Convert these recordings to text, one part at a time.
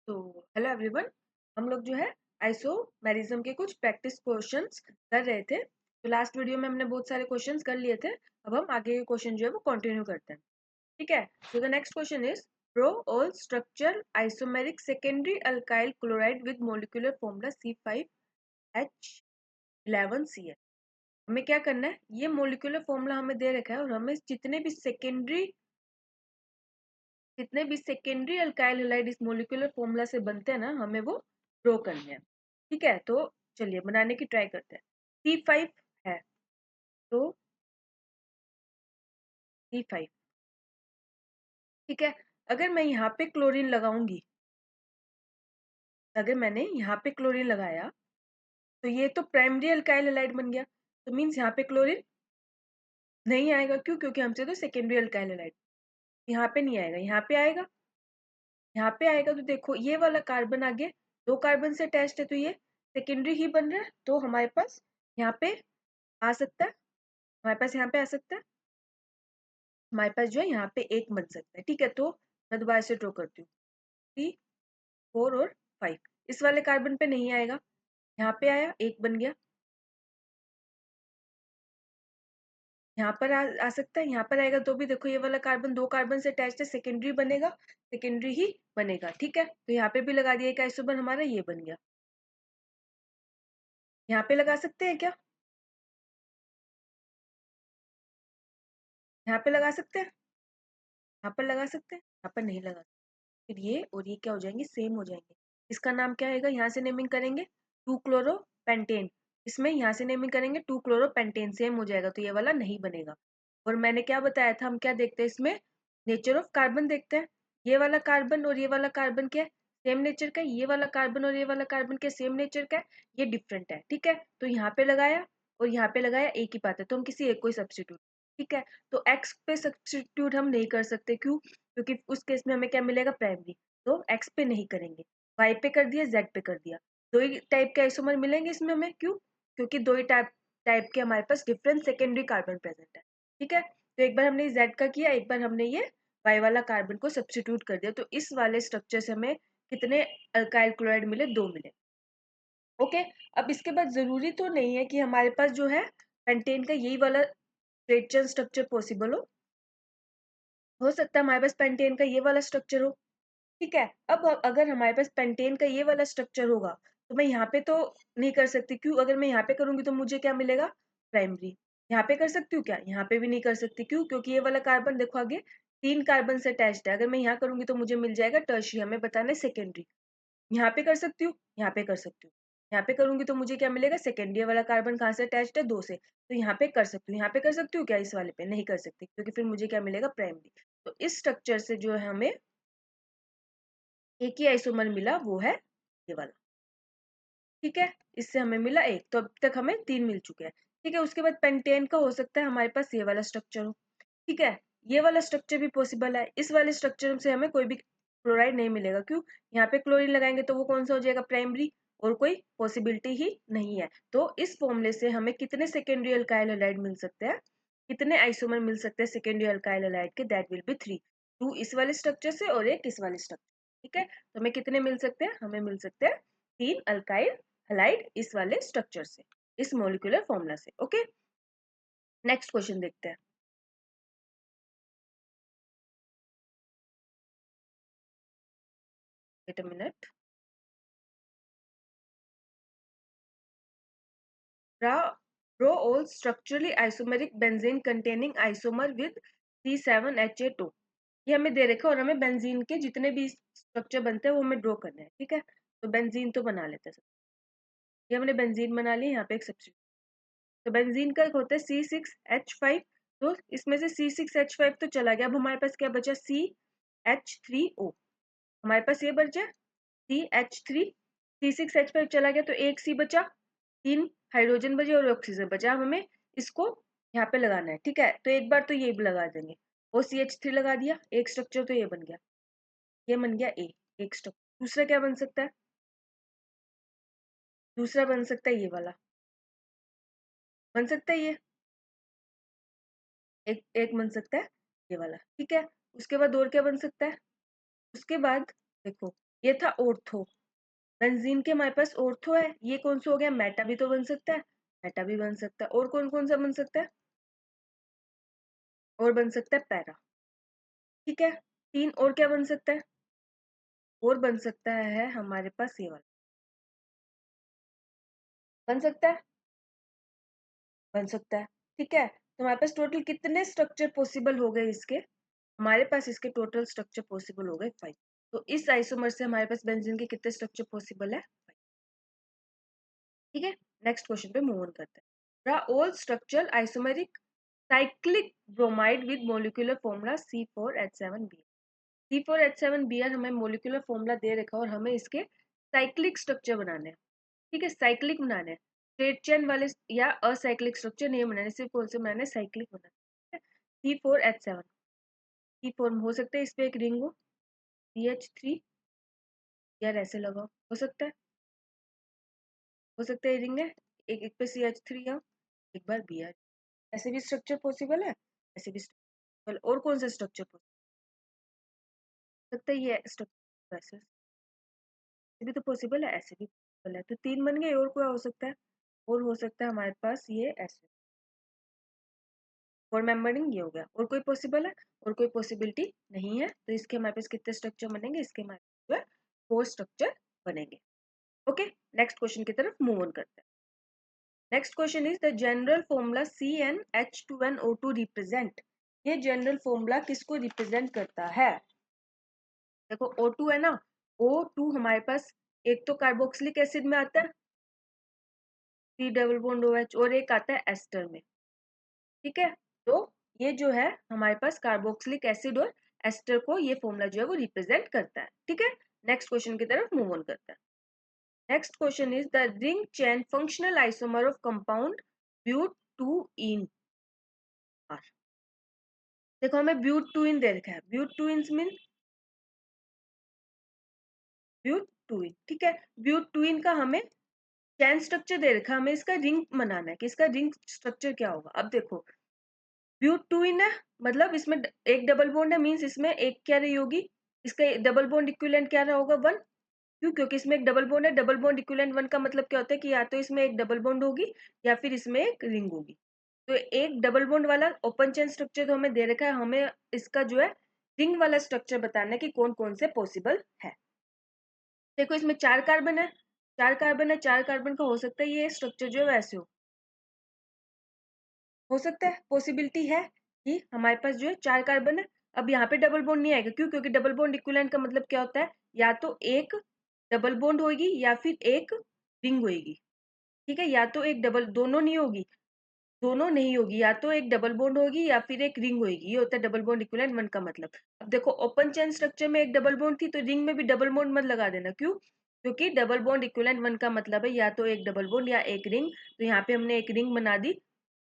तो hello everyone, हम लोग जो है आइसोमेरिज्म के कुछ प्रैक्टिस क्वेश्चंस कर रहे थे। तो लास्ट वीडियो में हमने बहुत सारे क्वेश्चंस कर लिए थे। अब हम आगे के क्वेश्चन जो है वो कंटिन्यू करते हैं। ठीक है। So the next question is pro all structure isomeric secondary alkyl chloride with molecular formula C5H11Cl। हमें क्या करना है, ये मोलिकुलर फॉर्मूला हमें दे रखा है और हमें जितने भी सेकेंडरी अल्काइल हैलाइड इस मोलिकुलर फॉर्मूला से बनते हैं ना, हमें वो ड्रॉ करने हैं। ठीक है, तो चलिए बनाने की ट्राई करते हैं। C5 है, तो C5। ठीक है। अगर मैं यहाँ पे क्लोरीन लगाऊंगी, अगर मैंने यहाँ पे क्लोरीन लगाया तो ये तो प्राइमरी अल्काइल हैलाइड बन गया। तो मीन्स यहाँ पे क्लोरीन नहीं आएगा। क्यों? क्योंकि हमसे तो सेकेंडरी अल्काइल हैलाइड यहाँ पे नहीं आएगा, यहाँ पे आएगा। यहाँ पे आएगा तो देखो ये वाला कार्बन आगे दो कार्बन से अटैच्ड है, तो ये सेकेंडरी ही बन रहा है। तो हमारे पास यहाँ पे आ सकता है, हमारे पास यहाँ पे आ सकता है, हमारे पास जो है यहाँ पे एक बन सकता है। ठीक है, तो मैं दोबारा से ड्रॉ करती हूँ। 3, 4 और 5 इस वाले कार्बन पे नहीं आएगा, यहाँ पे आया, एक बन गया। यहाँ पर आ सकता है, यहाँ पर आएगा तो भी देखो ये वाला कार्बन दो कार्बन से अटैच्ड है, सेकेंडरी बनेगा, सेकेंडरी ही बनेगा। ठीक है, तो यहाँ पे भी लगा दिया एक आइसोमर, हमारा ये बन गया। यहाँ पे लगा सकते हैं क्या? यहाँ पे लगा सकते हैं, यहाँ पर लगा सकते हैं, यहाँ पर नहीं लगा। फिर ये और ये क्या हो जाएंगे, सेम हो जाएंगे। इसका नाम क्या आएगा, यहाँ से नेमिंग करेंगे 2-क्लोरोपेंटेन। इसमें यहाँ से नेमिंग करेंगे 2-क्लोरोपेंटेन, सेम हो जाएगा, तो ये वाला नहीं बनेगा। और मैंने क्या बताया था, हम क्या देखते हैं इसमें, नेचर ऑफ कार्बन देखते हैं। ये वाला कार्बन और ये वाला कार्बन क्या है, सेम नेचर का है। ये वाला कार्बन और ये वाला कार्बन क्या सेम नेचर का है, ये डिफरेंट है। ठीक है, तो यहाँ पे लगाया और यहाँ पे लगाया, एक ही बात है, तो हम किसी एक को ही सब्स्टिट्यूट। ठीक है, तो एक्स पे सब्स्टिट्यूट हम नहीं कर सकते। क्यों? क्योंकि उस केस में हमें क्या मिलेगा, प्राइमरी। तो एक्स पे नहीं करेंगे, वाई पे कर दिया, जेड पे कर दिया। दो ही टाइप के आइसोमर मिलेंगे इसमें हमें। क्यों? क्योंकि दो ही टाइप टाइप के हमारे पास डिफरेंट सेकेंडरी कार्बन प्रेजेंट है। ठीक है, तो एक बार हमने जेड का किया, एक बार हमने ये वाई वाला कार्बन को सब्स्टिट्यूट कर दिया। तो इस वाले स्ट्रक्चर से हमें कितने अल्काइल क्लोराइड मिले, 2 मिले। ओके, अब इसके बाद जरूरी तो नहीं है कि हमारे पास जो है पेंटेन का यही वाला स्ट्रेट चेन स्ट्रक्चर पॉसिबल हो सकता है हमारे पास पेंटेन का ये वाला स्ट्रक्चर हो। ठीक है, अब अगर हमारे पास पेंटेन का ये वाला स्ट्रक्चर होगा तो मैं यहाँ पे तो नहीं कर सकती। क्यों? अगर मैं यहाँ पे करूंगी तो मुझे क्या मिलेगा, प्राइमरी। यहाँ पे कर सकती हूँ क्या? यहाँ पे भी नहीं कर सकती। क्यों? क्योंकि ये वाला कार्बन देखो आगे 3 कार्बन से अटैच्ड है। अगर मैं यहाँ करूंगी तो मुझे मिल जाएगा टर्शियरी, हमें बताना है सेकेंडरी। यहाँ पे कर सकती हूँ, यहाँ पे कर सकती हूँ। यहाँ पे करूंगी तो मुझे क्या मिलेगा, सेकेंडरी वाला कार्बन कहाँ से अटैच्ड है, 2 से। तो यहाँ पे कर सकती हूँ, यहाँ पे कर सकती हूँ क्या, इस वाले पे नहीं कर सकती, क्योंकि फिर मुझे क्या मिलेगा, प्राइमरी। तो इस स्ट्रक्चर से जो है हमें एक ही आइसोमर मिला, वो है ये वाला। ठीक है, इससे हमें मिला एक, तो अब तक हमें 3 मिल चुके हैं। ठीक है, उसके बाद पेंटेन का हो सकता है हमारे पास ये वाला स्ट्रक्चर हो। ठीक है, ये वाला स्ट्रक्चर भी पॉसिबल है। इस वाले स्ट्रक्चर से हमें कोई भी क्लोराइड नहीं मिलेगा। क्यों? यहाँ पे क्लोरीन लगाएंगे तो वो कौन सा हो जाएगा, प्राइमरी, और कोई पॉसिबिलिटी ही नहीं है। तो इस फॉर्मूले से हमें कितने सेकेंडरी अल्काइल हैलाइड मिल सकते हैं, कितने आइसोमर मिल सकते हैं सेकेंडरी अल्काइल हैलाइड के, दैट विल बी 3। 2 इस वाले स्ट्रक्चर से और एक इस वाले स्ट्रक्चर। ठीक है, तो हमें कितने मिल सकते हैं, हमें मिल सकते हैं 3 अल्काइल हैलाइड इस वाले स्ट्रक्चर से, इस मॉलिक्यूलर फॉर्मूला से। ओके, नेक्स्ट क्वेश्चन देखते हैं। Wait a minute. Draw all structurally isomeric benzene containing isomer with C7H8O। ये हमें दे रखा है और हमें बेंजीन के जितने भी स्ट्रक्चर बनते हैं वो हमें ड्रॉ करने हैं। ठीक है, तो बेंजीन तो बना लेते हैं सब। ये हमने बेंजीन बना लिया, यहाँ पे एक सब्स्टिट्यूट। तो बेंजीन का होता है C6H5, तो इसमें से C6H5 तो चला गया। अब हमारे पास क्या बचा, CH3O। हमारे पास ये बचा CH3, C6H5 चला गया तो एक C बचा, 3 हाइड्रोजन बचे और ऑक्सीजन बचा। अब हमें इसको यहाँ पे लगाना है। ठीक है, तो एक बार तो ये भी लगा देंगे, और CH3 लगा दिया, एक स्ट्रक्चर तो ये बन गया, ये बन गया ए, एक स्ट्रक्चर। दूसरा क्या बन सकता है, दूसरा बन सकता है ये वाला, बन सकता है ये एक एक बन सकता है ये वाला। ठीक है, उसके बाद और क्या बन सकता है, उसके बाद देखो ये था ऑर्थो। बेंजीन के हमारे पास ऑर्थो है, ये कौन सा हो गया, मेटा भी तो बन सकता है, मेटा भी बन सकता है। और कौन कौन सा बन सकता है, और बन सकता है पैरा। ठीक है, 3 और क्या बन सकता है, और बन सकता है हमारे पास ये वाला, बन सकता है, बन सकता है। ठीक है, तो हमारे पास टोटल कितने स्ट्रक्चर पॉसिबल हो गए इसके, हमारे पास इसके टोटल स्ट्रक्चर पॉसिबल हो गए 5। तो इस आइसोमर से हमारे पास बेंजीन के कितने स्ट्रक्चर पॉसिबल है, 5। ठीक है, नेक्स्ट क्वेश्चन पे मूव ऑन करते हैं। All structural isomeric cyclic bromide with molecular formula C4H7Br। C4H7Br हमें मोलिकुलर फॉर्मूला दे रखा है और हमें इसके साइक्लिक स्ट्रक्चर बनाने हैं। ठीक है, साइक्लिक बनाने हैं, स्ट्रेट चेन वाले या असाइक्लिक स्ट्रक्चर नहीं बनाने, सिर्फ कौन से बनाने, साइक्लिक बनाने हैं। C4H7 की फॉर्म हो सकता है, इस पे एक रिंग हो CH3, यार ऐसे लगाओ, हो सकता है रिंग है, एक पे CH3 या एक बार Br, ऐसे भी स्ट्रक्चर पॉसिबल है, ऐसे भी स्ट्रक्चर। और कौन सा स्ट्रक्चर पॉसिबल सकता है, ये स्ट्रक्चर ऐसे भी तो पॉसिबल है, ऐसे भी पॉसिबल है, तो 3 बन गए। और कोई हो सकता है, और हो सकता है हमारे पास ये ऐसे, 4 मेंबरिंग ये हो गया। और कोई पॉसिबल है, और कोई पॉसिबिलिटी नहीं है, तो इसके हमारे पास कितने स्ट्रक्चर बनेंगे, इसके हमारे पास 4 स्ट्रक्चर बनेंगे। ओके, नेक्स्ट क्वेश्चन की तरफ मूव ऑन करते हैं। Next question is the general formula CnH2nO2 represent. ये जनरल फॉर्मूला किसको रिप्रेजेंट करता है, देखो O2 है ना, O2 हमारे पास एक तो कार्बोक्सिलिक एसिड में आता है C डबल बॉन्ड OH, और एक आता है एस्टर में। ठीक है, तो ये जो है हमारे पास कार्बोक्सिलिक एसिड और एस्टर को ये फॉर्मूला जो है वो रिप्रेजेंट करता है। ठीक है, नेक्स्ट क्वेश्चन की तरफ मूव ऑन करता है। Next question is the ring chain functional isomer of compound but 2 ene are. देखो हमें ब्यूट 2 इन दे रखा है, ब्यूट 2 इन मीन ब्यूट 2 इन। ठीक है, ब्यूट 2 इन का हमें चैन स्ट्रक्चर दे रखा है, हमें इसका रिंग बनाना है कि इसका रिंग स्ट्रक्चर क्या होगा। अब देखो ब्यूट 2 इन है, मतलब इसमें एक डबल बॉन्ड है, मीन्स इसमें एक क्या रही होगी, इसका डबल बॉन्ड इक्विवेलेंट क्या रहा होगा, 1। क्यों, क्योंकि इसमें एक डबल बॉन्ड है, डबल बॉन्ड इक्विवेलेंट 1 का मतलब क्या होता है कि या तो इसमें एक डबल बॉन्ड होगी या फिर इसमें एक रिंग होगी। तो एक डबल बॉन्ड वाला ओपन चेन स्ट्रक्चर तो हमें दे रखा है, हमें इसका जो है रिंग वाला स्ट्रक्चर बताना है कि कौन कौन से पॉसिबल है। देखो इसमें 4 कार्बन है, 4 कार्बन है, 4 कार्बन का हो सकता है ये स्ट्रक्चर जो है वैसे हो सकता है, पॉसिबिलिटी है कि हमारे पास जो है 4 कार्बन है। अब यहाँ पे डबल बॉन्ड नहीं आएगा, क्यों, क्योंकि डबल बॉन्ड इक्विवेलेंट का मतलब क्या होता है, या तो एक डबल बॉन्ड होगी या फिर एक रिंग होगी। ठीक है, या तो एक डबल, दोनों नहीं होगी, दोनों नहीं होगी, या तो एक डबल बॉन्ड होगी या फिर एक रिंग होगी, ये होता है डबल बॉन्ड इक्विवेलेंट 1 का मतलब। अब देखो ओपन चेन स्ट्रक्चर में एक डबल बॉन्ड थी, तो रिंग में भी डबल बॉन्ड मत लगा देना, क्यों, क्योंकि डबल बॉन्ड इक्विवेलेंट 1 का मतलब है या तो एक डबल बॉन्ड या एक रिंग। तो यहाँ पे हमने एक रिंग बना दी,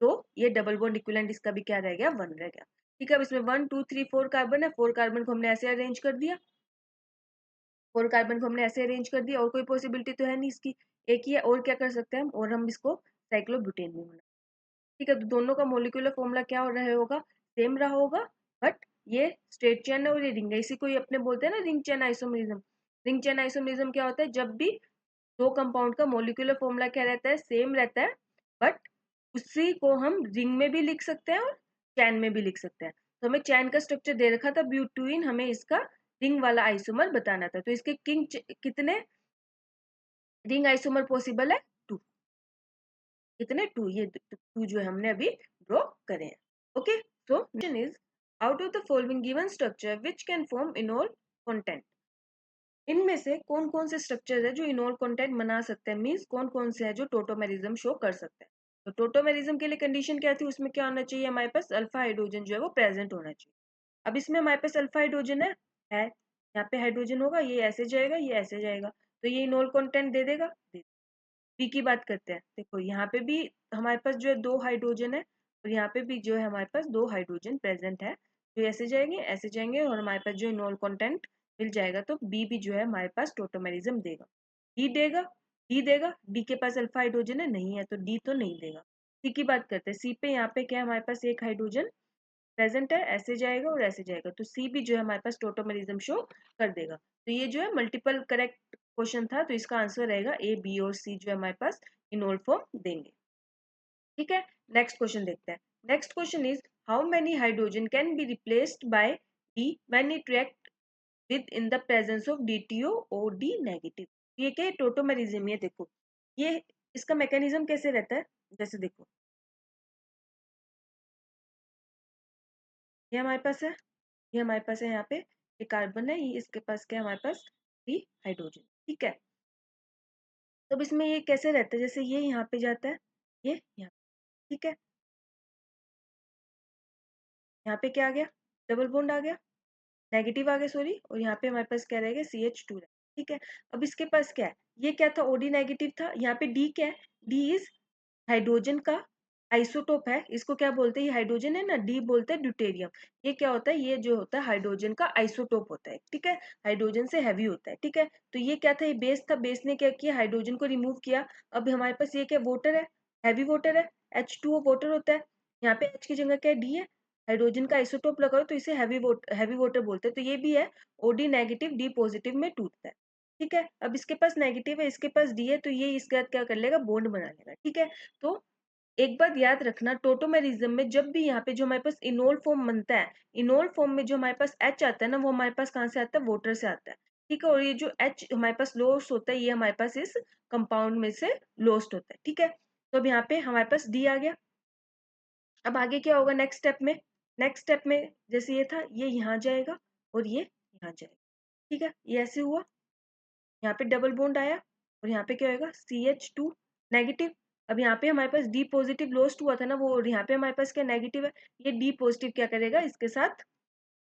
तो ये डबल बॉन्ड इक्विवेलेंट इसका भी क्या रह गया, 1 रह गया। ठीक है, अब इसमें 1 2 3 4 कार्बन है, 4 कार्बन को हमने ऐसे अरेंज कर दिया, 4 कार्बन को हमने ऐसे अरेंज कर दिया, और कोई पॉसिबिलिटी तो है नहीं इसकी, एक ही है। और क्या कर सकते हैं हम, और हम इसको साइक्लोब्यूटेन भी बना। ठीक है, तो दोनों का मोलिकुलर फॉर्मूला क्या हो रहा होगा, सेम रहा होगा, बट ये स्ट्रेट चेन है और ये रिंग है, इसी को ये अपने बोलते हैं ना ring chain isomerism. Ring chain isomerism क्या होता है, जब भी दो कंपाउंड का मोलिकुलर फॉर्मूला क्या रहता है, सेम रहता है, बट उसी को हम रिंग में भी लिख सकते हैं और चैन में भी लिख सकते हैं। तो हमें चैन का स्ट्रक्चर दे रखा था ब्यूट 2 इन, हमें इसका रिंग वाला आइसोमर बताना था, तो इसके कितने रिंग आइसोमर पॉसिबल है, 2। कितने, 2, ये 2 जो है हमने अभी ड्रॉ करे हैं। Okay, so question is out of the following given structure which can form enol content. इनमें से कौन कौन से स्ट्रक्चर है जो इनोल कंटेंट बना सकते हैं, मीन्स कौन कौन से है जो टोटोमेरिज्म शो कर सकते हैं। तो टोटोमेरिज्म के लिए कंडीशन क्या थी, उसमें क्या होना चाहिए, हमारे पास अल्फा हाइड्रोजन जो है वो प्रेजेंट होना चाहिए। अब इसमें हमारे पास अल्फा हाइड्रोजन है यहाँ पे हाइड्रोजन होगा, ये ऐसे जाएगा, ये ऐसे जाएगा, तो ये इनोल कंटेंट दे देगा। बी की बात करते हैं, देखो यहाँ पे भी हमारे पास जो है 2 हाइड्रोजन है, और यहाँ पे भी जो है हमारे पास 2 हाइड्रोजन प्रेजेंट है, तो ऐसे जाएंगे और हमारे पास जो इनोल कंटेंट मिल जाएगा, तो बी भी जो है हमारे पास टोटोमेरिज्म देगा। डी देगा, डी देगा, डी के पास अल्फा हाइड्रोजन है, नहीं है, तो डी तो नहीं देगा। सी की बात करते हैं, सी पे यहाँ पे क्या है हमारे पास एक हाइड्रोजन प्रेजेंट है, ऐसे जाएगा और ऐसे जाएगा, तो सी भी जो है हमारे पास टोटोमेरिज्म शो कर देगा। तो ये जो है मल्टीपल करेक्ट क्वेश्चन था, तो इसका आंसर रहेगा ए, बी और सी जो है हमारे पास इन ओल्ड फॉर्म देंगे। ठीक है, नेक्स्ट क्वेश्चन देखते हैं। Next question is how many hydrogen can be replaced by D when it react with in the presence of DTO O D negative. ये क्या टोटोमेरिज्म, ये देखो ये इसका मैकेनिज्म कैसे रहता है। जैसे देखो ये हमारे पास है, ये हमारे पास है यहाँ पे ये कार्बन है, ये इसके पास क्या है हमारे पास थ्री हाइड्रोजन। ठीक है, तो अब इसमें ये कैसे रहता है, जैसे ये यहाँ पे जाता है, ये यहाँ, ठीक है, यहाँ पे क्या आ गया, डबल बॉन्ड आ गया, नेगेटिव आ गया सॉरी, और यहाँ पे हमारे पास क्या रहेगा CH2 है। ठीक है, अब इसके पास क्या है, ये क्या था OD नेगेटिव था, यहाँ पे D क्या है, D इज हाइड्रोजन का आइसोटोप है, इसको क्या बोलते हैं, ये हाइड्रोजन है ना, डी बोलते हैं ड्यूटेरियम। ये क्या होता है, ये जो होता है हाइड्रोजन का आइसोटोप होता है। ठीक है, हाइड्रोजन से हैवी होता है। ठीक है, तो ये क्या था, ये बेस था, बेस ने क्या किया, हाइड्रोजन को रिमूव किया। अब हमारे पास ये क्या वाटर है, हैवी वाटर है, H2O वाटर होता है, यहाँ पे H की जगह क्या है, डी है, हाइड्रोजन का आइसोटोप लगाओ तो इसे हैवी वाटर बोलते हैं। तो ये भी है OD नेगेटिव डी पॉजिटिव में टूटता है। ठीक है, अब इसके पास नेगेटिव है, इसके पास डी है, तो ये इसके साथ क्या कर लेगा, बॉन्ड बना लेगा। ठीक है, तो एक बात याद रखना, टोटोमेरिज्म में जब भी यहाँ पे जो हमारे पास इनोल फॉर्म बनता है, इनोल फॉर्म में जो हमारे पास H आता है ना, वो हमारे पास कहाँ से आता है, वाटर से आता है। ठीक है, और ये जो H हमारे पास लॉस्ट होता है, ये हमारे पास इस कंपाउंड में से लॉस्ट होता है। ठीक है, तो अब यहाँ पे हमारे पास D आ गया। अब आगे क्या होगा नेक्स्ट स्टेप में, नेक्स्ट स्टेप में जैसे ये था, ये यहाँ जाएगा और ये यहाँ जाएगा। ठीक है, ये ऐसे हुआ, यहाँ पे डबल बॉन्ड आया और यहाँ पे क्या होगा, CH2 नेगेटिव। अब यहाँ पे हमारे पास डी पॉजिटिव लॉस्ट हुआ था ना वो, और यहाँ पे हमारे पास क्या नेगेटिव है, ये डी पॉजिटिव क्या करेगा, इसके साथ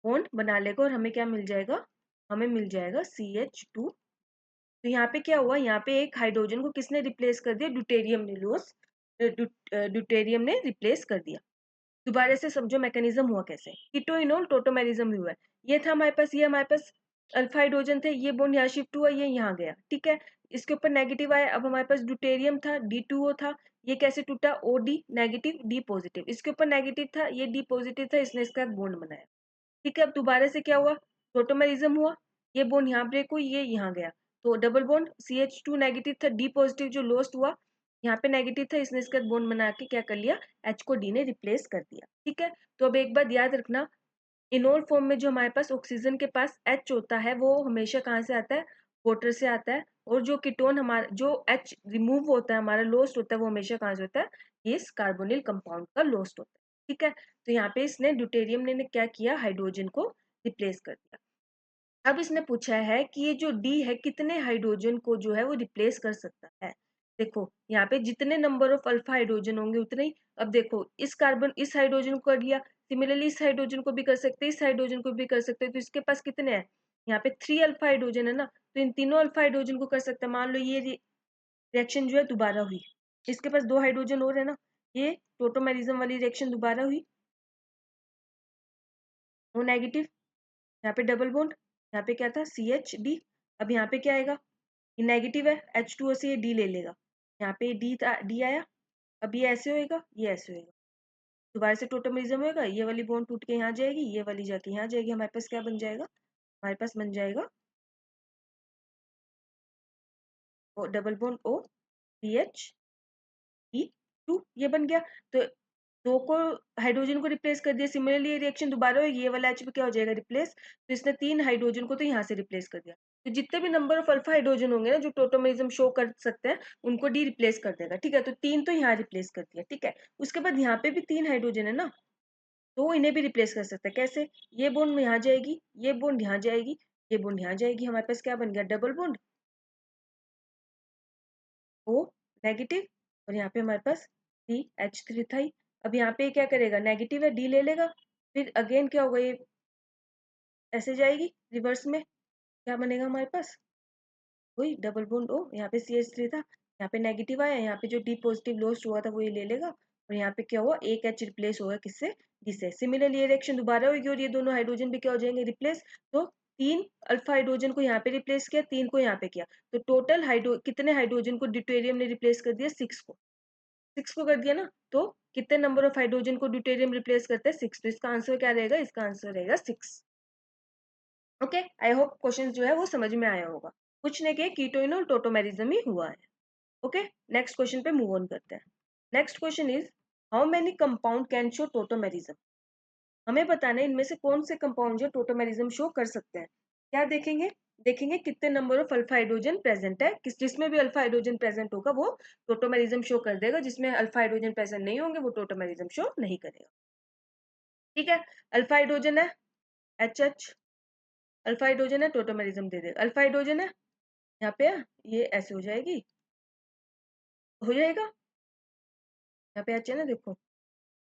बॉन्ड बना लेगा और हमें क्या मिल जाएगा, हमें मिल जाएगा CH2। तो यहाँ पे क्या हुआ, यहाँ पे एक हाइड्रोजन को किसने रिप्लेस कर दिया, ड्यूटेरियम ने, लॉस ड्यूटेरियम ने रिप्लेस कर दिया। दोबारा से समझो मैकेनिज्म हुआ कैसे, कीटोइनोल टोटोमेरिज्म हुआ है। ये था हमारे पास, ये हमारे पास अल्फा हाइड्रोजन थे, ये बॉन्ड यहाँ शिफ्ट हुआ, ये यहाँ गया। ठीक है, इसके ऊपर नेगेटिव आया, अब हमारे पास ड्यूटेरियम था, D2O था, ये कैसे टूटा, OD नेगेटिव डी पॉजिटिव, इसके ऊपर नेगेटिव था, ये डी पॉजिटिव था, इसने इसका बॉन्ड बनाया। ठीक है, अब दोबारा से क्या हुआ, टोटोमेरिज्म हुआ, ये बॉन्ड यहाँ ब्रेक हुई, ये यहाँ गया, तो डबल बॉन्ड, CH2 नेगेटिव था, डी पॉजिटिव जो लॉस्ट हुआ, यहाँ पे नेगेटिव था, इसने इसका बॉन्ड बना के क्या कर लिया, H को D ने रिप्लेस कर दिया। ठीक है, तो अब एक बात याद रखना, इनोल फॉर्म में जो हमारे पास ऑक्सीजन के पास H होता है, वो हमेशा कहाँ से आता है, वाटर से आता है, और जो कीटोन हमारा जो H रिमूव होता है, हमारा लॉस्ट होता है, वो हमेशा कहाँ से होता है, इस कार्बोनिल कंपाउंड का लॉस्ट होता है। ठीक है, तो यहाँ पे इसने ड्यूटेरियम ने क्या किया, हाइड्रोजन को रिप्लेस कर दिया। अब इसने पूछा है कि ये जो डी है कितने हाइड्रोजन को जो है वो रिप्लेस कर सकता है। देखो यहाँ पे जितने नंबर ऑफ अल्फा हाइड्रोजन होंगे उतने ही। अब देखो इस कार्बन इस हाइड्रोजन को कर लिया, सिमिलरली इस हाइड्रोजन को भी कर सकते हैं, इस हाइड्रोजन को भी कर सकते हैं, तो इसके पास कितने हैं, यहाँ पे 3 अल्फा हाइड्रोजन है ना, तो इन तीनों अल्फा हाइड्रोजन को कर सकते हैं। मान लो ये रिएक्शन जो है दोबारा हुई, इसके पास 2 हाइड्रोजन और है ना, ये टोटोमेरिज्म वाली रिएक्शन दोबारा हुई, वो नेगेटिव, यहाँ पे डबल बॉन्ड, यहाँ पे क्या था CH D। अब यहाँ पे क्या आएगा, ये नेगेटिव है, H2O से ये D ले लेगा, यहाँ पे D था, D आया, अब ये ऐसे होएगा, ये ऐसे होएगा, दोबारा से टोटोमेरिज्म होएगा, ये वाली बॉन्ड टूट के यहाँ जाएगी, ये वाली जाके यहाँ जाएगी, हमारे पास क्या बन जाएगा, हमारे पास बन जाएगा O double bond O CH2, ये बन गया। तो दो को हाइड्रोजन को रिप्लेस कर दिया, सिमिलरली ये रिएक्शन दोबारा होगी, ये वाला H पे क्या हो जाएगा रिप्लेस, तो इसने 3 हाइड्रोजन को तो यहाँ से रिप्लेस कर दिया। तो जितने भी नंबर ऑफ अल्फा हाइड्रोजन होंगे ना जो टोटोमेरिज्म शो कर सकते हैं, उनको डी रिप्लेस कर देगा। ठीक है, तो 3 तो यहाँ रिप्लेस कर दिया। ठीक है, उसके बाद यहाँ पे भी 3 हाइड्रोजन है ना, तो इन्हें भी रिप्लेस कर सकता है। कैसे, ये बॉन्ड यहाँ जाएगी, ये बॉन्ड यहाँ जाएगी, ये बॉन्ड यहाँ जाएगी, हमारे पास क्या बन गया, डबल बॉन्ड O नेगेटिव, और यहाँ पे हमारे पास CH3 था ही। अब यहाँ पे क्या करेगा, नेगेटिव है, D ले लेगा, फिर अगेन क्या होगा, ये ऐसे जाएगी रिवर्स में, क्या बनेगा हमारे पास, वही डबल बॉन्ड O, यहाँ पे CH3 था, यहाँ पे नेगेटिव आया, यहाँ पे जो D पॉजिटिव लॉस्ट हुआ था वो ये ले लेगा, और यहाँ पे क्या हुआ, एक H रिप्लेस होगा किससे, D से। सिमिलरली ये रिएक्शन दोबारा होगी और ये दोनों हाइड्रोजन भी क्या हो जाएंगे, रिप्लेस। तो 3 अल्फा हाइड्रोजन को यहाँ पे रिप्लेस किया, 3 को यहाँ पे किया, तो टोटल हाइड्रो कितने हाइड्रोजन को ड्यूटेरियम ने रिप्लेस कर दिया, 6 को। 6 को कर दिया ना, तो कितने नंबर ऑफ हाइड्रोजन को ड्यूटेरियम रिप्लेस करते हैं? 6। तो इसका आंसर क्या रहेगा? इसका आंसर रहेगा 6। ओके, आई होप क्वेश्चन जो है वो समझ में आया होगा। कुछ ने के कीटोन और टोटोमेरिज्म ही हुआ है। ओके, नेक्स्ट क्वेश्चन पे मूव ऑन करते हैं। Next question is how many compound can show tautomerism. हमें बताना है इनमें से कौन से कंपाउंड जो टोटोमेरिज्म शो कर सकते हैं। क्या देखेंगे? देखेंगे कितने number of alpha hydrogen present है, किस जिसमें भी अल्फा हाइड्रोजन प्रेजेंट होगा वो टोटोमेरिज्म शो कर देगा, जिसमें अल्फा हाइड्रोजन प्रेजेंट नहीं होंगे वो टोटोमेरिज्म शो नहीं करेगा। ठीक है, अल्फा हाइड्रोजन है एच, अल्फा हाइड्रोजन है टोटोमेरिज्म दे देगा। अल्फा हाइड्रोजन है यहाँ पे है, ये ऐसे हो जाएगी, हो जाएगा। यहाँ पे एच है ना, देखो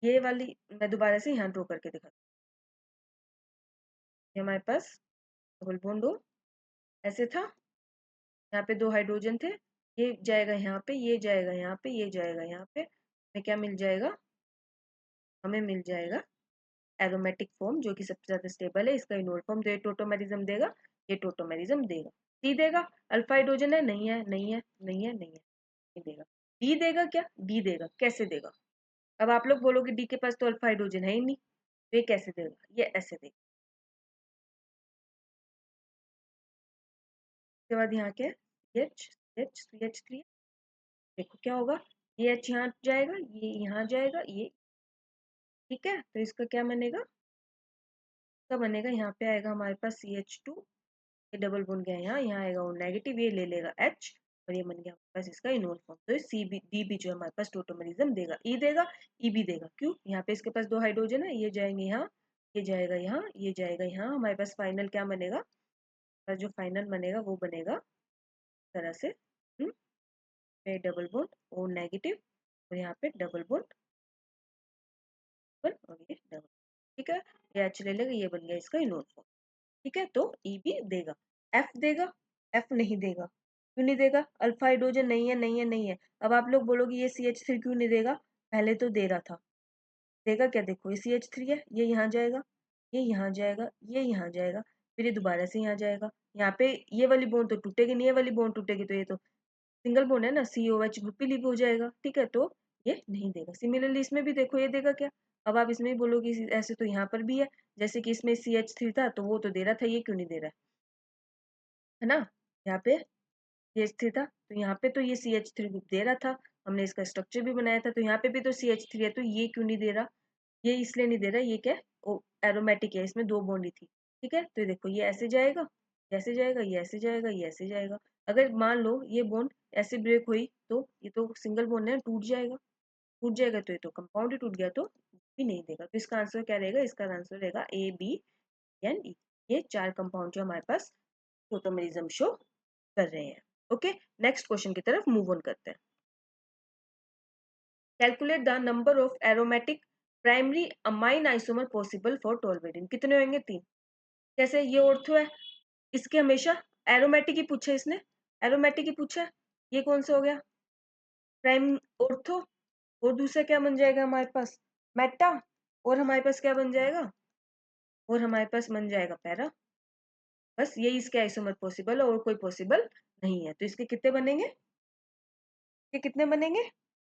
ये वाली मैं दोबारा से यहाँ ड्रॉ करके दिखा, ये हमारे पास डबल बॉन्ड हो ऐसे था, यहाँ पे 2 हाइड्रोजन थे, ये जाएगा यहाँ पे, ये जाएगा यहाँ पे, ये जाएगा यहाँ पे, हमें क्या मिल जाएगा? हमें मिल जाएगा एरोमेटिक फॉर्म जो कि सबसे ज्यादा स्टेबल है। इसका इनोल फॉर्म, तो ये टोटोमेरिज्म देगा, ये टोटोमेरिज्म देगा। सी देगा, अल्फा हाइड्रोजन है, नहीं है नहीं है नहीं है नहीं है, नहीं देगा। डी देगा क्या? डी देगा, कैसे देगा? अब आप लोग बोलोगे डी के पास तो अल्फा हाइड्रोजन है ही नहीं, तो ये कैसे देगा? ये ऐसे देगा। उसके बाद यहाँ के H H C H three, देखो क्या होगा, ये एच यहाँ जाएगा, ये यहाँ जाएगा, ये ठीक है, तो इसका क्या बनेगा? इसका बनेगा यहाँ पे आएगा हमारे पास CH2, ये डबल बॉन्ड गया यहाँ, यहाँ आएगा वो नेगेटिव, ये ले लेगा H, और ये बन गया हमारे पास इसका इनोल फॉर्म। तो सी बी डी बी जो है हमारे पास टोटोमेरिज्म देगा। ई देगा, ई भी देगा, क्यों? यहाँ पे इसके पास 2 हाइड्रोजन है, ये जाएंगे यहाँ, ये जाएगा यहाँ, ये जाएगा यहाँ, हमारे पास फाइनल क्या बनेगा? जो फाइनल बनेगा वो बनेगा इस तरह से, पे डबल बॉन्ड ओ नेगेटिव, और यहाँ पे डबल बॉन्ड और ये डबल, ठीक है, ये एच ले लेगा, ये बन गया इसका इनोल फॉर्म। ठीक है, तो ई भी देगा। एफ देगा? एफ नहीं देगा, क्यों नहीं देगा? अल्फा हाइड्रोजन नहीं है नहीं है नहीं है। अब आप लोग बोलोगे ये CH3 क्यों नहीं देगा? पहले तो दे रहा था, देगा क्या? देखो ये CH3 है, ये यहाँ जाएगा, ये यहाँ जाएगा, ये यहाँ जाएगा, फिर ये दोबारा से यहाँ जाएगा, यहाँ पे ये वाली बॉन्ड तो टूटेगी नहीं, ये वाली बॉन्ड टूटेगी तो ये तो सिंगल बॉन्ड है ना, COH ग्रुप ही लीव हो जाएगा। ठीक है, तो ये नहीं देगा। सिमिलरली इसमें भी देखो ये देगा क्या? अब आप इसमें भी बोलोगे ऐसे तो यहाँ पर भी है, जैसे कि इसमें CH3 था तो वो तो दे रहा था, ये क्यों नहीं दे रहा है ना? यहाँ पे CH3 था तो यहाँ पे तो ये CH3 ग्रुप दे रहा था, हमने इसका स्ट्रक्चर भी बनाया था, तो यहाँ पे भी तो CH3 है, तो ये क्यों नहीं दे रहा? ये इसलिए नहीं दे रहा, ये क्या है? एरोमेटिक है, इसमें 2 बॉन्ड ही थी। ठीक है, तो देखो ये ऐसे जाएगा, ऐसे जाएगा, ये ऐसे जाएगा, ये ऐसे जाएगा। अगर मान लो ये बॉन्ड ऐसे ब्रेक हुई तो ये तो सिंगल बॉन्ड है, टूट जाएगा, टूट जाएगा तो ये तो कंपाउंड ही टूट गया, तो भी नहीं देगा। तो इसका आंसर क्या रहेगा? इसका आंसर रहेगा ABNE। ये 4 कंपाउंड जो हमारे पास टोटोमेरिज्म शो कर रहे हैं। ओके, नेक्स्ट क्वेश्चन की तरफ मूव ऑन करते हैं। Calculate the number of aromatic primary amine isomer possible for toluidine. कितने होंगे? 3। जैसे ये ऑर्थो है, इसके हमेशा एरोमेटिक ही पूछे इसने, एरोमेटिक ही पूछा, ये कौन सा हो गया? प्राइम ऑर्थो, और दूसरा क्या बन जाएगा हमारे पास? मेटा, और हमारे पास क्या बन जाएगा? और हमारे पास बन जाएगा पैरा। बस यही इसके आइसोमर पॉसिबल है और कोई पॉसिबल नहीं है। तो इसके कितने बनेंगे? इसके कितने बनेंगे?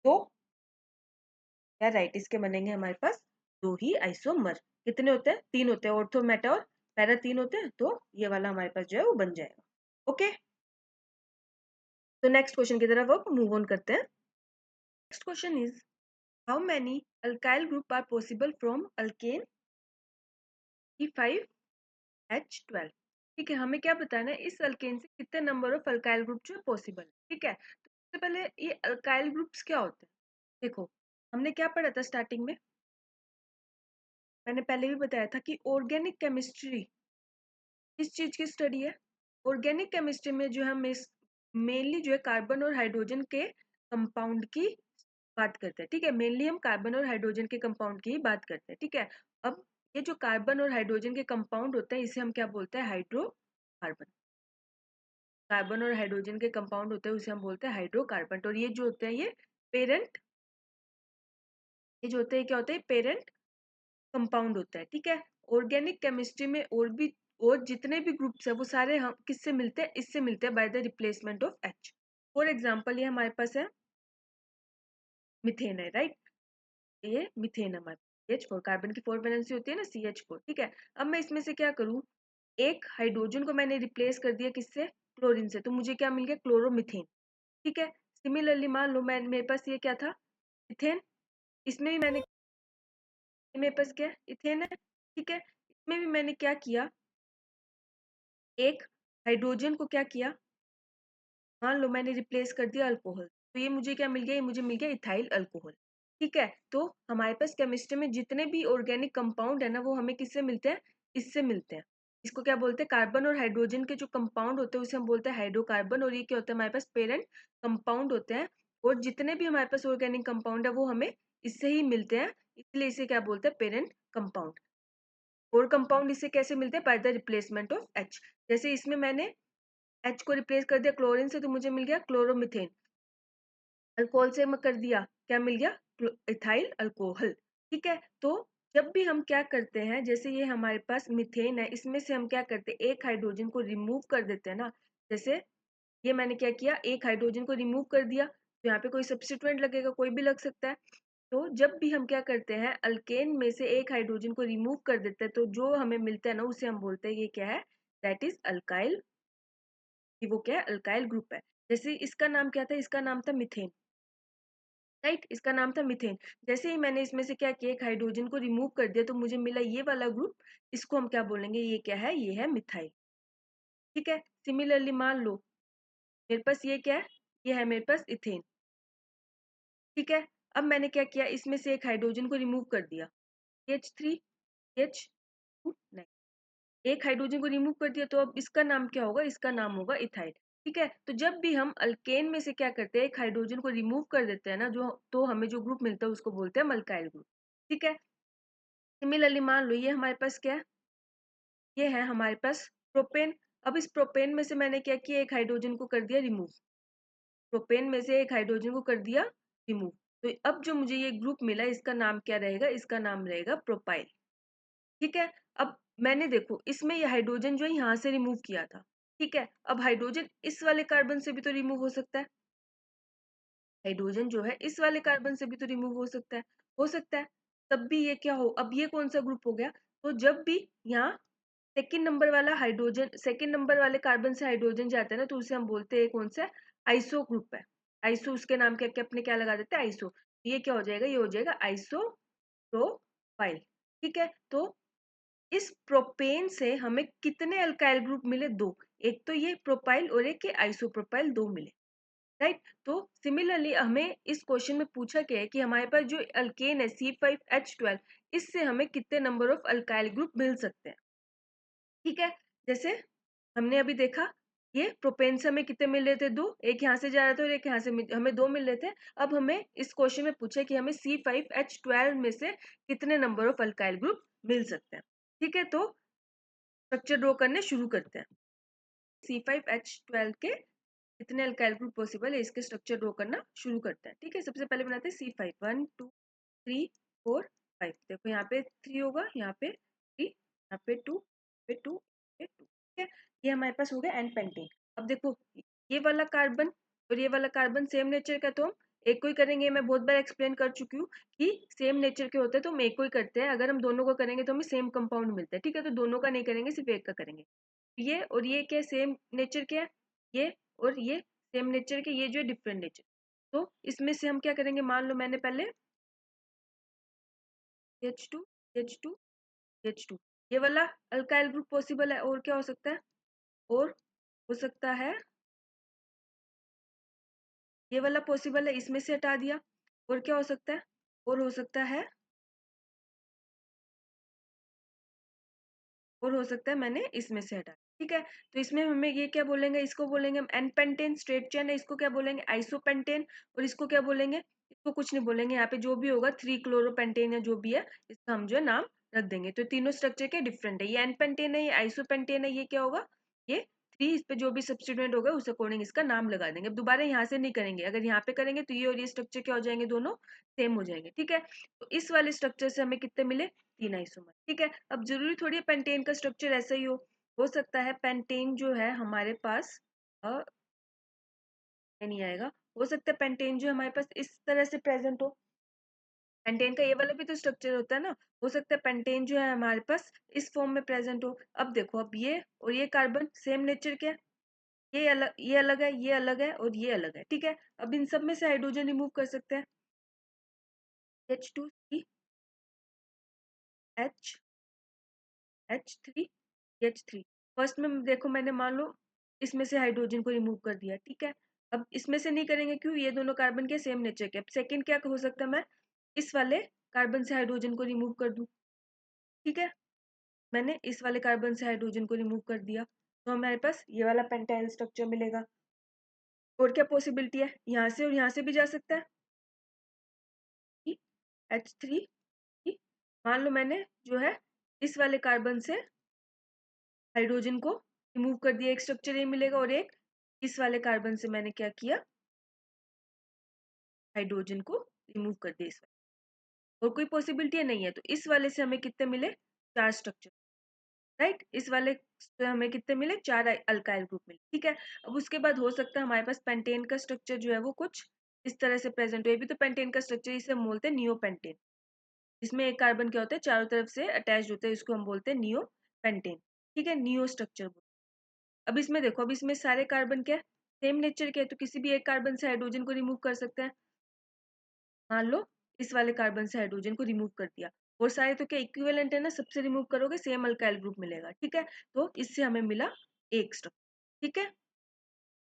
2 या राइट, इसके बनेंगे हमारे पास 2 ही आइसोमर। कितने होते हैं? 3 होते हैं, ऑर्थो मेटा और पैरा 3 होते हैं, तो ये वाला हमारे पास जो है वो बन जाएगा। ओके, तो नेक्स्ट क्वेश्चन की तरफ अब मूव ऑन करते हैं। Next question is how many alkyl group are possible from alkane C5H12। ठीक है, हमें क्या बताना है? इस अल्केन से कितने नंबर ऑफ अल्काइल ग्रुप जो है पॉसिबल है। ठीक है, तो सबसे पहले ये अल्काइल ग्रुप्स क्या होते हैं? देखो, हमने क्या पढ़ा था स्टार्टिंग में? मैंने पहले भी बताया था कि ऑर्गेनिक केमिस्ट्री किस चीज की स्टडी है? ऑर्गेनिक केमिस्ट्री में जो हम इस मेनली जो है कार्बन और हाइड्रोजन के कंपाउंड की बात करते हैं। ठीक है, मेनली हम कार्बन और हाइड्रोजन के कंपाउंड की ही बात करते हैं। ठीक है, अब ये जो कार्बन और हाइड्रोजन के कंपाउंड होते हैं इसे हम क्या बोलते हैं? हाइड्रोकार्बन। कार्बन और हाइड्रोजन के कंपाउंड होते हैं उसे हम बोलते हैं हाइड्रोकार्बन। और ये जो होते हैं ये पेरेंट, ये जो होते हैं क्या होते हैं? पेरेंट कंपाउंड होता है। ठीक है, ऑर्गेनिक केमिस्ट्री में और भी और जितने भी ग्रुप्स है वो सारे हम किससे मिलते हैं? इससे मिलते हैं by the replacement of H। For example ये हमारे पास है मिथेन है, राइट। ये मिथेन हमारे CH4, कार्बन की 4 वैलेंसी होती है ना CH4, ठीक है। अब मैं इसमें से क्या करूँ, एक हाइड्रोजन को मैंने रिप्लेस कर दिया किससे, क्लोरीन से, तो मुझे क्या मिल गया, क्लोरोमिथेन, ठीक है। सिमिलरली मान लो मैं, मेरे पास ये क्या था, इथेन, इसमें भी मैंने, मेरे पास क्या है, इथेन है, ठीक है। इसमें भी मैंने क्या किया, एक हाइड्रोजन को क्या किया, मान लो मैंने रिप्लेस कर दिया अल्कोहल, तो ये मुझे क्या मिल गया, ये मुझे मिल गया इथाइल अल्कोहल, ठीक है। तो हमारे पास केमिस्ट्री में जितने भी ऑर्गेनिक कंपाउंड है ना, वो हमें किससे मिलते हैं, इससे मिलते हैं। इसको क्या बोलते हैं, कार्बन और हाइड्रोजन के जो कंपाउंड होते हैं उसे हम बोलते हैं हाइड्रोकार्बन, और ये क्या होता है, हमारे पास पेरेंट कंपाउंड होते हैं। और जितने भी हमारे पास ऑर्गेनिक कंपाउंड है वो हमें इससे ही मिलते हैं, इसलिए इसे क्या बोलते हैं, पेरेंट कंपाउंड। और कंपाउंड इससे कैसे मिलते हैं, by the replacement of H। जैसे इसमें मैंने H को रिप्लेस कर दिया क्लोरीन से, तो मुझे मिल गया क्लोरोमिथेन। अल्कोहल से मैं कर दिया, क्या मिल गया, इथाइल अल्कोहल, ठीक है। तो जब भी हम क्या करते हैं, जैसे ये हमारे पास मिथेन है, इसमें से हम क्या करते हैं, एक हाइड्रोजन को रिमूव कर देते हैं ना। जैसे ये मैंने क्या किया, एक हाइड्रोजन को रिमूव कर दिया, तो यहाँ पे कोई सब्स्टिट्यूएंट लगेगा, कोई भी लग सकता है। तो जब भी हम क्या करते हैं, अल्केन में से एक हाइड्रोजन को रिमूव कर देते हैं, तो जो हमें मिलता है ना, उसे हम बोलते हैं ये क्या है, दैट इज अल्काइल, कि वो क्या है, अल्काइल ग्रुप है। जैसे इसका नाम क्या था, इसका नाम था मिथेन, राइट, इसका नाम था मिथेन। जैसे ही मैंने इसमें से क्या किया, एक हाइड्रोजन को रिमूव कर दिया, तो मुझे मिला ये वाला ग्रुप, इसको हम क्या बोलेंगे, ये क्या है, ये है मिथाइल, ठीक है। सिमिलरली मान लो मेरे पास ये क्या है, ये है मेरे पास इथेन, ठीक है। अब मैंने क्या किया, इसमें से एक हाइड्रोजन को रिमूव कर दिया, H3, H2, एक हाइड्रोजन को रिमूव कर दिया, तो अब इसका नाम क्या होगा, इसका नाम होगा इथाइल, ठीक है। तो जब भी हम अल्केन में से क्या करते हैं, एक हाइड्रोजन को रिमूव कर देते हैं ना, जो तो हमें जो ग्रुप मिलता है उसको बोलते हैं अल्काइल ग्रुप, ठीक है। सिमिलरली मान लो ये हमारे पास क्या है, ये है हमारे पास प्रोपेन। अब इस प्रोपेन में से मैंने क्या किया, एक हाइड्रोजन को कर दिया रिमूव, प्रोपेन में से एक हाइड्रोजन को कर दिया रिमूव, तो अब जो मुझे ये ग्रुप मिला, इसका नाम क्या रहेगा, इसका नाम रहेगा प्रोपाइल, ठीक है। अब मैंने देखो इसमें ये हाइड्रोजन जो है यहाँ से रिमूव किया था, ठीक है। अब हाइड्रोजन इस वाले कार्बन से भी तो रिमूव हो सकता है, हाइड्रोजन जो है इस वाले कार्बन से भी तो रिमूव हो सकता है, हो सकता है। तब भी ये क्या हो, अब ये कौन सा ग्रुप हो गया, तो जब भी यहाँ सेकंड नंबर वाला हाइड्रोजन, सेकंड नंबर वाले कार्बन से हाइड्रोजन जाता है ना, तो उसे हम बोलते हैं कौन सा, आइसो ग्रुप है। आइसो, उसके नाम के अपने क्या लगा देते हैं, आइसो। ये क्या हो जाएगा, ये हो जाएगा आइसो प्रोपाइल, ठीक है। तो इस प्रोपेन से हमें कितने अल्काइल ग्रुप मिले, दो, एक तो ये प्रोपाइल और एक ये आइसोप्रोपाइल, दो मिले, राइट। तो सिमिलरली हमें इस क्वेश्चन में पूछा गया है कि हमारे पास जो अल्केन है C5H12, इससे हमें कितने नंबर ऑफ अल्काइल ग्रुप मिल सकते हैं, ठीक है। जैसे हमने अभी देखा, ये प्रोपेन से हमें कितने मिल रहे थे, दो, एक यहाँ से जा रहा था और एक यहाँ से हमें दो मिल रहे थे। अब हमें इस क्वेश्चन में पूछा कि हमें C5H12 में से कितने नंबर ऑफ अल्काइल ग्रुप मिल सकते हैं, ठीक है। तो स्ट्रक्चर ड्रॉ करने शुरू करते हैं। C5H12 के कितने अल्काइल ग्रुप पॉसिबल है, इसके स्ट्रक्चर ड्रॉ करना शुरू करते हैं, ठीक है। सबसे पहले बनाते हैं C5, 1 2 3 4 5। देखो यहाँ पे 3 होगा, यहाँ पे 3, यहाँ पे 2, पे 2, पे 2, ठीक है। ये हमारे पास हो गया एन पेंटेन। अब देखो ये वाला कार्बन और ये वाला कार्बन सेम नेचर का, तो हम एक को ही करेंगे। मैं बहुत बार एक्सप्लेन कर चुकी हूँ कि सेम नेचर के होते हैं तो हम एक को ही करते हैं, अगर हम दोनों को करेंगे तो हमें सेम कंपाउंड मिलता है, ठीक है। तो दोनों का नहीं करेंगे, सिर्फ एक का करेंगे। ये और ये क्या सेम नेचर के है, ये और ये सेम नेचर के, ये जो है डिफरेंट नेचर। तो इसमें से हम क्या करेंगे, मान लो मैंने पहले H2, H2, H2, ये वाला अल्काइल ग्रुप पॉसिबल है। और क्या हो सकता है, और हो सकता है ये वाला पॉसिबल है, इसमें से हटा दिया। और क्या हो सकता है, और हो सकता है, और हो सकता है मैंने इसमें से हटा, ठीक है। तो इसमें हमें ये क्या बोलेंगे, इसको बोलेंगे हम एन पेंटेन, स्ट्रेट चेन है, इसको क्या बोलेंगे, आइसोपेंटेन। और इसको क्या बोलेंगे, इसको कुछ नहीं बोलेंगे, यहाँ पे जो भी होगा 3 क्लोरोपेंटेन या जो भी है, इसका हम जो है नाम रख देंगे। तो तीनों स्ट्रक्चर के डिफरेंट है, ये एन पेंटेन है, ये आइसोपेंटेन है, ये क्या होगा, ये 3, इस पे जो भी सब्स्टिट्यूएंट होगा उस अकॉर्डिंग इसका नाम लगा देंगे। अब दोबारा यहाँ से नहीं करेंगे, अगर यहाँ पे करेंगे तो ये और ये स्ट्रक्चर क्या हो जाएंगे, दोनों सेम हो जाएंगे, ठीक है। तो इस वाले स्ट्रक्चर से हमें कितने मिले, 3 आइसोमर, ठीक है। अब जरूरी थोड़ी है पेंटेन का स्ट्रक्चर ऐसा ही हो सकता है पेंटेन जो है हमारे पास नहीं आएगा। हो सकता है पेंटेन जो हमारे पास इस तरह से प्रेजेंट हो, पेंटेन का ये वाला भी तो स्ट्रक्चर होता है ना, हो सकता है पेंटेन जो है हमारे पास इस फॉर्म में प्रेजेंट हो। अब देखो, अब ये और ये कार्बन सेम नेचर के, ये अलग, ये अलग है, ये अलग है और ये अलग है, ठीक है। अब इन सब में से हाइड्रोजन रिमूव कर सकते हैं, H2 H H3 H3। First में देखो मैंने मान लो इसमें से हाइड्रोजन को रिमूव कर दिया, ठीक है। अब इसमें से नहीं करेंगे, क्यों, ये दोनों कार्बन के सेम नेचर के। अब सेकंड क्या हो सकता है, मैं इस वाले कार्बन से हाइड्रोजन को रिमूव कर दूं, ठीक है। मैंने इस वाले कार्बन से हाइड्रोजन को रिमूव कर दिया, तो हमारे पास ये वाला पेंटाइल स्ट्रक्चर मिलेगा। और क्या पॉसिबिलिटी है, यहाँ से और यहाँ से भी जा सकता है, H3। मान लो मैंने जो है इस वाले कार्बन से हाइड्रोजन को रिमूव कर दिया, एक स्ट्रक्चर ये मिलेगा, और एक इस वाले कार्बन से मैंने क्या किया, हाइड्रोजन को रिमूव कर दिया इस वाले। और कोई पॉसिबिलिटी नहीं है, तो इस वाले से हमें कितने मिले, 4 स्ट्रक्चर, राइट। इस वाले से हमें कितने मिले, 4 अल्काइल ग्रुप मिले, ठीक है। अब उसके बाद हो सकता है हमारे पास पेंटेन का स्ट्रक्चर जो है वो कुछ इस तरह से प्रेजेंट हो, ये भी तो पेंटेन का स्ट्रक्चर, इसे हम बोलते हैं नियो पेंटेन, जिसमें एक कार्बन क्या होता है, चारों तरफ से अटैच होता है, इसको हम बोलते हैं नियो पेंटेन, ठीक है, नियो स्ट्रक्चर। अब इसमें देखो, अब इसमें सारे कार्बन क्या सेम नेचर के, तो किसी भी एक कार्बन से हाइड्रोजन को रिमूव कर सकते हैं। मान लो इस वाले कार्बन से हाइड्रोजन को रिमूव कर दिया, और सारे तो क्या इक्विवेलेंट है ना, सबसे रिमूव करोगे सेम अल्काइल ग्रुप मिलेगा, ठीक है। तो इससे हमें मिला एक स्ट्रक्चर, ठीक है,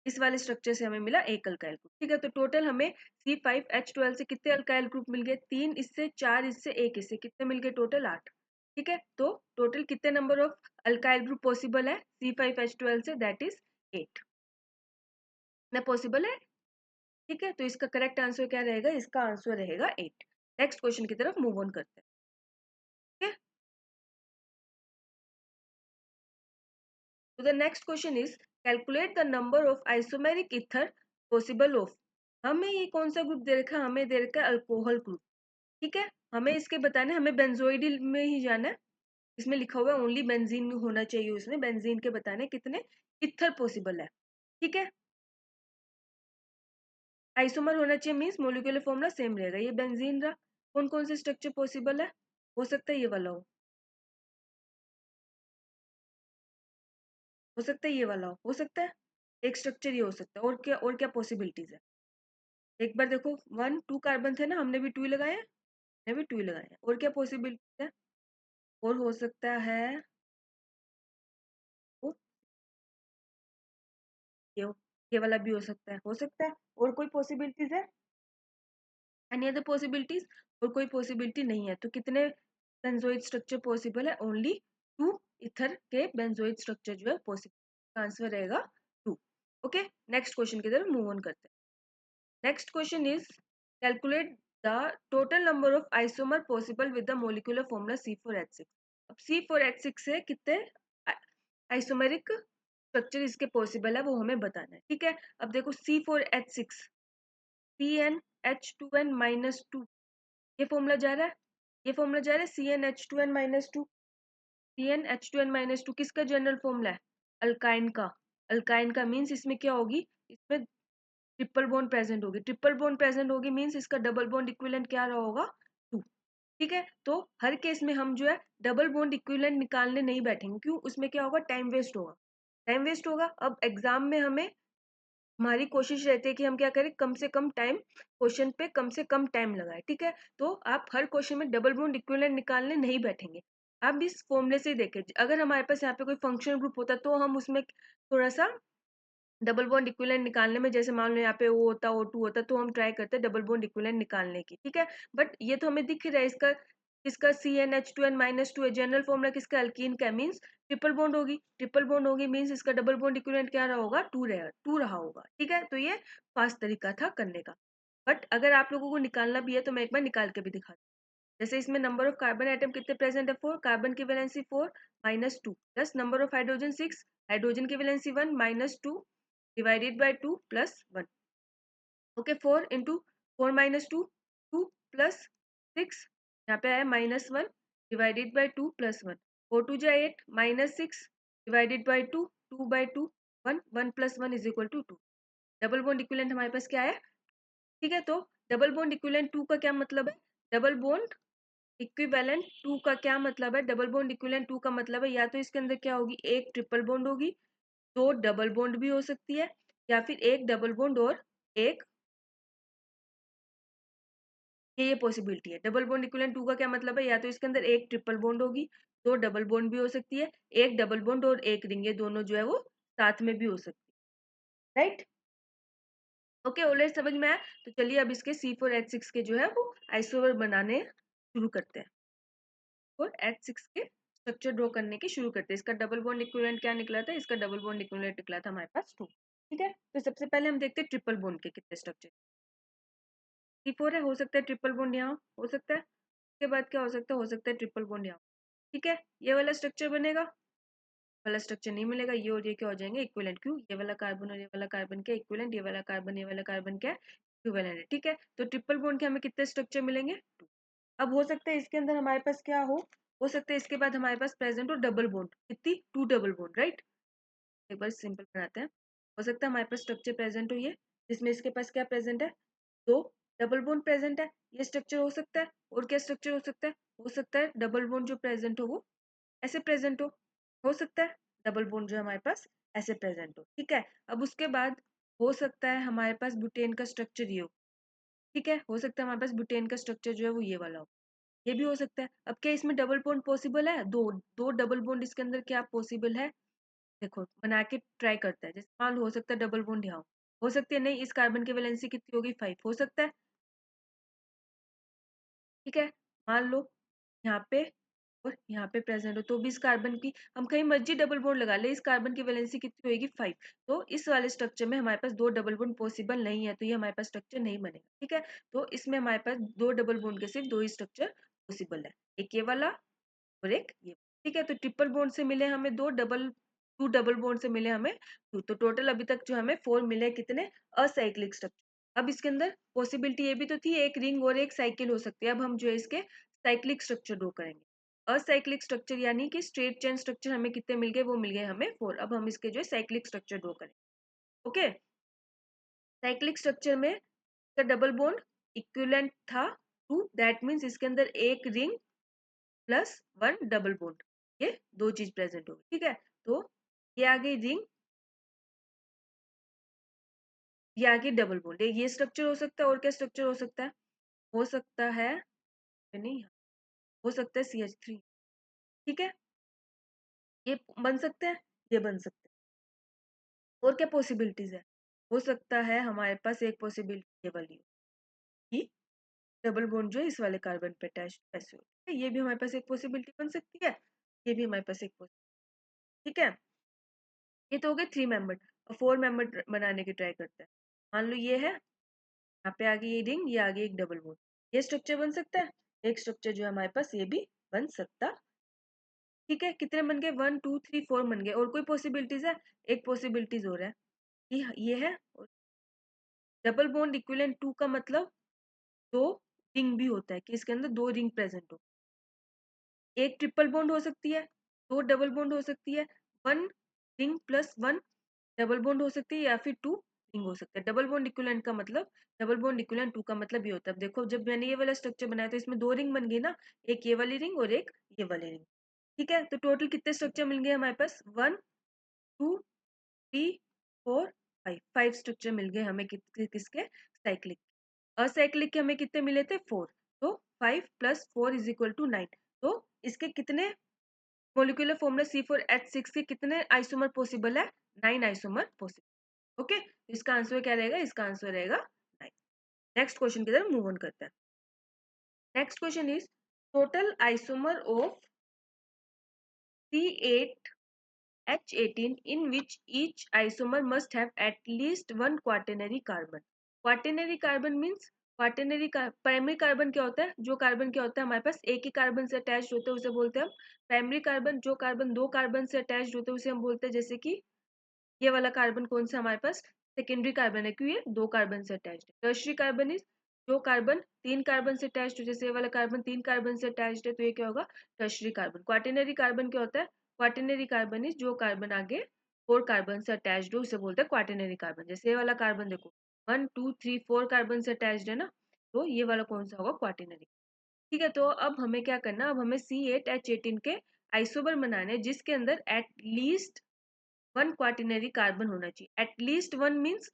इस वाले स्ट्रक्चर से हमें मिला एक अल्काइल ग्रुप, ठीक है। तो टोटल हमें C5H12 से कितने अल्काइल ग्रुप मिल गए, 3 इससे, 4 इससे, 1 इससे, कितने मिल गए, टोटल 8, ठीक है। तो टोटल कितने number of alkyl group possible है C5H12 से, दैट इज 8, ना पॉसिबल है, ठीक है। तो इसका करेक्ट आंसर क्या रहेगा, इसका आंसर रहेगा 8। नेक्स्ट क्वेश्चन की तरफ मूव ऑन करते हैं, ठीक है। तो the next question is calculate the number of isomeric ether possible of. हमें ये कौन सा ग्रुप दे रखा है, हमें दे रखा है अल्कोहल ग्रुप, ठीक है। हमें इसके बताने, हमें बेंजोइड में ही जाना है, इसमें लिखा हुआ है ओनली बेंजीन होना चाहिए, उसमें बेंजीन के बताने कितने इथर पॉसिबल है, ठीक है। आइसोमर होना चाहिए मीन्स मोलिकुलर फॉर्मूला सेम रहेगा, ये बेंजीन रहा। कौन कौन से स्ट्रक्चर पॉसिबल है, हो सकता है ये वाला हो सकता है ये वाला हो सकता है, एक स्ट्रक्चर ये हो सकता है, और क्या पॉसिबिलिटीज है, एक बार देखो, 1 2 कार्बन थे ना, हमने भी 2 ही लगाए हैं, हमने भी 2 ही लगाए हैं, और क्या पॉसिबिलिटीज है, और हो सकता है वो ये ये वाला भी हो सकता है, हो सकता है, और कोई पॉसिबिलिटीज है, एनी अदर पॉसिबिलिटीज, और कोई पॉसिबिलिटी नहीं है, तो कितने बेंजोइड स्ट्रक्चर पॉसिबल है, ओनली 2 इथर के बेंजोइड स्ट्रक्चर जो है पॉसिबल, आंसर रहेगा 2। ओके, नेक्स्ट क्वेश्चन की तरफ मूव ऑन करते हैं। Next question is calculate the total number of isomer possible with the molecular formula C4H6। अब C4H6 से कितने आइसोमेरिक स्ट्रक्चर इसके पॉसिबल है वो हमें बताना है, ठीक है। अब देखो C4H6 CnH2n-2, ये फॉर्मूला जा रहा है, ये फॉर्मूला जा रहा है CnH2n-2। CnH2n-2 किसका जनरल फॉर्मूला है, अल्काइन का। अल्काइन का मीन्स इसमें क्या होगी, इसमें ट्रिपल बॉन्ड प्रेजेंट होगी, ट्रिपल बॉन्ड प्रेजेंट होगी मीन्स इसका डबल बॉन्ड इक्विवेलेंट क्या रहा होगा, 2, ठीक है। तो हर केस में हम जो है डबल बॉन्ड इक्विवेलेंट निकालने नहीं बैठेंगे, क्यों, उसमें क्या होगा, टाइम वेस्ट होगा, टाइम वेस्ट होगा। अब एग्जाम में हमें, हमारी कोशिश रहती है कि हम क्या करें, कम से कम टाइम, क्वेश्चन पे कम से कम टाइम लगाए, ठीक है। तो आप हर क्वेश्चन में डबल बॉन्ड इक्विवेलेंट निकालने नहीं बैठेंगे, आप इस फॉर्मूले से ही देखें, अगर हमारे पास यहाँ पे कोई फंक्शनल ग्रुप होता तो हम उसमें थोड़ा सा डबल बॉन्ड इक्विवेलेंट निकालने में, जैसे मान लो यहाँ पे O होता, O2 होता, तो हम ट्राई करते हैं डबल बॉन्ड इक्विवेलेंट निकालने की, ठीक है। बट ये तो हमें दिख रहा है, इसका इसका CnH2n-2 है, जनरल फॉर्मूला किसका, अल्कीन का, मीन्स ट्रिपल बॉन्ड होगी, ट्रिपल बॉन्ड होगी मीन्स इसका डबल बॉन्ड इक्विवेलेंट क्या रहा होगा, 2 रहेगा, 2 रहा होगा, ठीक है। तो ये फास्ट तरीका था करने का, बट अगर आप लोगों को निकालना भी है तो मैं एक बार निकाल के भी दिखा, जैसे इसमें नंबर ऑफ कार्बन एटम कितने प्रेजेंट है, 4, कार्बन की valency 4 -2, plus number of hydrogen 6, hydrogen की valency 1 -2 divided by 2 plus 1, okay. 4 into 4 -2, 2 plus 6, यहाँ पे आया -1 डिवाइडेड बाय 2 प्लस 1, 4 2 जा 8, -6 divided by 2, 2 by 2 1, 1 plus 1 is equal to 2, double bond equivalent हमारे पास क्या है, ठीक है। तो डबल बॉन्ड इक्विवेलेंट 2 का क्या मतलब है, डबल बॉन्ड इक्विवेलेंट 2 का क्या मतलब है, डबल बॉन्ड इक्विवेलेंट 2 का मतलब है या तो इसके अंदर क्या होगी, एक ट्रिपल बॉन्ड होगी, दो डबल बॉन्ड भी हो सकती है, या फिर एक डबल बॉन्ड और एक, ये पॉसिबिलिटी है। डबल बॉन्ड इक्विवेलेंट 2 का क्या मतलब है, या तो इसके अंदर एक ट्रिपल बॉन्ड होगी, दो डबल बॉन्ड भी हो सकती है, एक डबल बॉन्ड और एक रिंग, ये दोनों जो है वो साथ में भी हो सकती है, राइट। ओके, ऑलरेडी समझ में आया। तो चलिए अब इसके C4H6 के जो है वो आइसोमर बनाने शुरू करते हैं, और H6 के स्ट्रक्चर ड्रॉ करने की शुरू करते हैं। इसका डबल बॉन्ड इक्विवेलेंट क्या निकला था, इसका डबल बॉन्ड इक्विवेलेंट निकला था हमारे पास 2, ठीक है। तो सबसे पहले हम देखते हैं ट्रिपल बॉन्ड के कितने स्ट्रक्चर, C4 है, हो सकता है ट्रिपल बॉन्ड यहाँ हो सकता है, उसके बाद क्या हो सकता है ट्रिपल बॉन्ड यहाँ, ठीक है। ये वाला स्ट्रक्चर बनेगा, वाला स्ट्रक्चर नहीं मिलेगा, ये और ये क्या हो जाएंगे इक्विवेलेंट, क्यों, ये वाला कार्बन और ये वाला कार्बन क्या इक्विवेलेंट, ये वाला कार्बन क्या इक्विवेलेंट है, ठीक है। तो ट्रिपल बॉन्ड के हमें कितने स्ट्रक्चर मिलेंगे, 2। अब हो सकता है इसके अंदर हमारे पास क्या हो सकता है इसके बाद हमारे पास प्रेजेंट हो डबल बॉन्ड, कितनी, 2 डबल बॉन्ड, राइट। एक बार सिंपल बनाते हैं, हो सकता है हमारे पास स्ट्रक्चर प्रेजेंट हो ये, जिसमें इसके पास क्या प्रेजेंट है, 2 डबल बॉन्ड प्रेजेंट है, ये स्ट्रक्चर हो सकता है। और क्या स्ट्रक्चर हो सकता है डबल बॉन्ड जो प्रेजेंट हो वो ऐसे प्रेजेंट हो सकता है डबल बॉन्ड जो हमारे पास ऐसे प्रेजेंट हो, ठीक है। अब उसके बाद हो सकता है हमारे पास ब्यूटेन का स्ट्रक्चर ये हो, ठीक है, हो सकता है हमारे पास ब्यूटेन का स्ट्रक्चर जो है वो ये वाला हो, ये भी हो सकता है। अब क्या इसमें डबल बॉन्ड पॉसिबल है, दो दो डबल बॉन्ड इसके अंदर क्या पॉसिबल है, देखो बना के ट्राई करता है। जैसे मान लो हो सकता है डबल बॉन्ड यहाँ हो सकती है, नहीं, इस कार्बन की वैलेंसी कितनी होगी, 5 हो सकता है, ठीक है। मान लो यहाँ पे और यहाँ पे प्रेजेंट हो, तो भी इस कार्बन की हम कहीं मर्जी डबल बॉन्ड लगा ले, इस कार्बन की वैलेंसी कितनी होगी, 5। तो इस वाले स्ट्रक्चर में हमारे पास दो डबल बॉन्ड पॉसिबल नहीं है, तो ये हमारे पास स्ट्रक्चर नहीं बनेगा, ठीक है। तो इसमें हमारे पास दो डबल बॉन्ड के सिर्फ दो ही स्ट्रक्चर पॉसिबल है, एक ये वाला और एक ये, ठीक है। तो ट्रिपल बॉन्ड से मिले हमें टू डबल बॉन्ड से मिले हमें 2, तो टोटल अभी तक जो हमें 4 मिले कितने, असाइक्लिक स्ट्रक्चर। अब इसके अंदर पॉसिबिलिटी ये भी तो थी एक रिंग और एक साइकिल हो सकती है, अब हम जो है इसके साइक्लिक स्ट्रक्चर ड्रॉ करेंगे। असाइक्लिक स्ट्रक्चर यानी कि स्ट्रेट चेन स्ट्रक्चर हमें कितने मिल गए, वो मिल गए हमें 4। अब हम इसके जो है साइक्लिक स्ट्रक्चर ड्रॉ करें, ओके। साइक्लिक स्ट्रक्चर में डबल बॉन्ड इक्विवेलेंट था 2, दैट मीन्स इसके अंदर एक रिंग प्लस 1 डबल बॉन्ड, ये दो चीज प्रेजेंट होगी, ठीक है। तो ये आ गई रिंग, ये आ गई डबल बॉन्ड, ये स्ट्रक्चर हो सकता है। और क्या स्ट्रक्चर हो सकता है नहीं, हो सकता है CH3, ठीक है, ये बन सकते हैं, ये बन सकते हैं। और क्या पॉसिबिलिटीज है, हो सकता है हमारे पास एक पॉसिबिलिटी ये वाली हो कि डबल बॉन्ड जो है इस वाले कार्बन पे अटैच ऐसे हो, ठीक है? ये भी हमारे पास एक पॉसिबिलिटी बन सकती है, ये भी हमारे पास एक possibility, ठीक है। ये तो हो गए 3 मेंबर। और 4 मेंबर बनाने की ट्राई करते हैं। मान लो ये है, यहाँ पे आ गई ये रिंग, ये आ गई एक डबल बॉन्ड, ये स्ट्रक्चर बन सकता है, एक स्ट्रक्चर जो है हमारे पास ये भी बन सकता, ठीक है। कितने बन गए, 1 2 3 4 बन गए। और कोई पॉसिबिलिटीज है, एक पॉसिबिलिटीज हो रहा है कि ये है डबल बॉन्ड इक्विवेलेंट 2 का मतलब दो रिंग भी होता है, कि इसके अंदर दो रिंग प्रेजेंट हो, एक ट्रिपल बॉन्ड हो सकती है, दो डबल बॉन्ड हो सकती है, 1 रिंग प्लस 1 डबल बॉन्ड हो सकती है, या फिर 2 रिंग हो सकता है। डबल बॉन्ड इक्विवेलेंट का मतलब, डबल बॉन्ड इक्विवेलेंट 2 का मतलब ये होता है। अब देखो जब मैंने ये वाला स्ट्रक्चर बनाया तो इसमें दो रिंग बन गई ना, एक ये वाली रिंग और एक ये वाली रिंग, ठीक है। तो टोटल कितने स्ट्रक्चर मिल गए हमारे पास, 1 2 3 4 5, 5 स्ट्रक्चर मिल गए हमें किसके, साइक्लिक। असाइक्लिक के हमें कितने मिले थे, 4। तो 5 प्लस 4 इज इक्वल टू 9। तो इसके कितने मोलिकुलर फॉर्मूला C4H6 के कितने आइसोमर पॉसिबल है, 9 आइसोमर पॉसिबल, ओके। इसका आंसर क्या रहेगा, इसका आंसर रहेगा 9। नेक्स्ट क्वेश्चन की तरफ मूव ऑन करते हैं। Next question is total isomer of C8H18 in which each isomer must have at least one quaternary carbon. Quaternary carbon means, primary carbon क्या होता है, जो कार्बन क्या होता है हमारे पास एक ही कार्बन से अटैच होते हैं उसे बोलते हैं हम प्राइमरी कार्बन। जो कार्बन दो कार्बन से अटैच होते हैं उसे हम बोलते हैं, जैसे कि ये वाला कार्बन कौन सा हमारे पास सेकेंडरी कार्बन है, क्यों, ये दो कार्बन से अटैच्ड है। टर्शरी कार्बन इज जो कार्बन तीन कार्बन से अटैच्ड हो, जैसे ये वाला कार्बन तीन कार्बन से अटैच्ड है तो ये क्या होगा, टर्शरी कार्बन। क्वार्टेनरी कार्बन क्या होता है, क्वार्टेनरी कार्बन इज जो कार्बन आगे 4 कार्बन से अटैच्ड हो उसे बोलते हैं क्वाटरनरी कार्बन। जैसे ये वाला कार्बन देखो 1 2 3 4 कार्बन से अटैच्ड है ना, तो ये वाला कौन सा होगा, क्वाटरनरी। ठीक है, तो अब हमें क्या करना, अब हमें C8H18 के आइसोमर बनाने जिसके अंदर एटलीस्ट 1 क्वाटरनरी कार्बन होना चाहिए। एटलीस्ट 1 मीन्स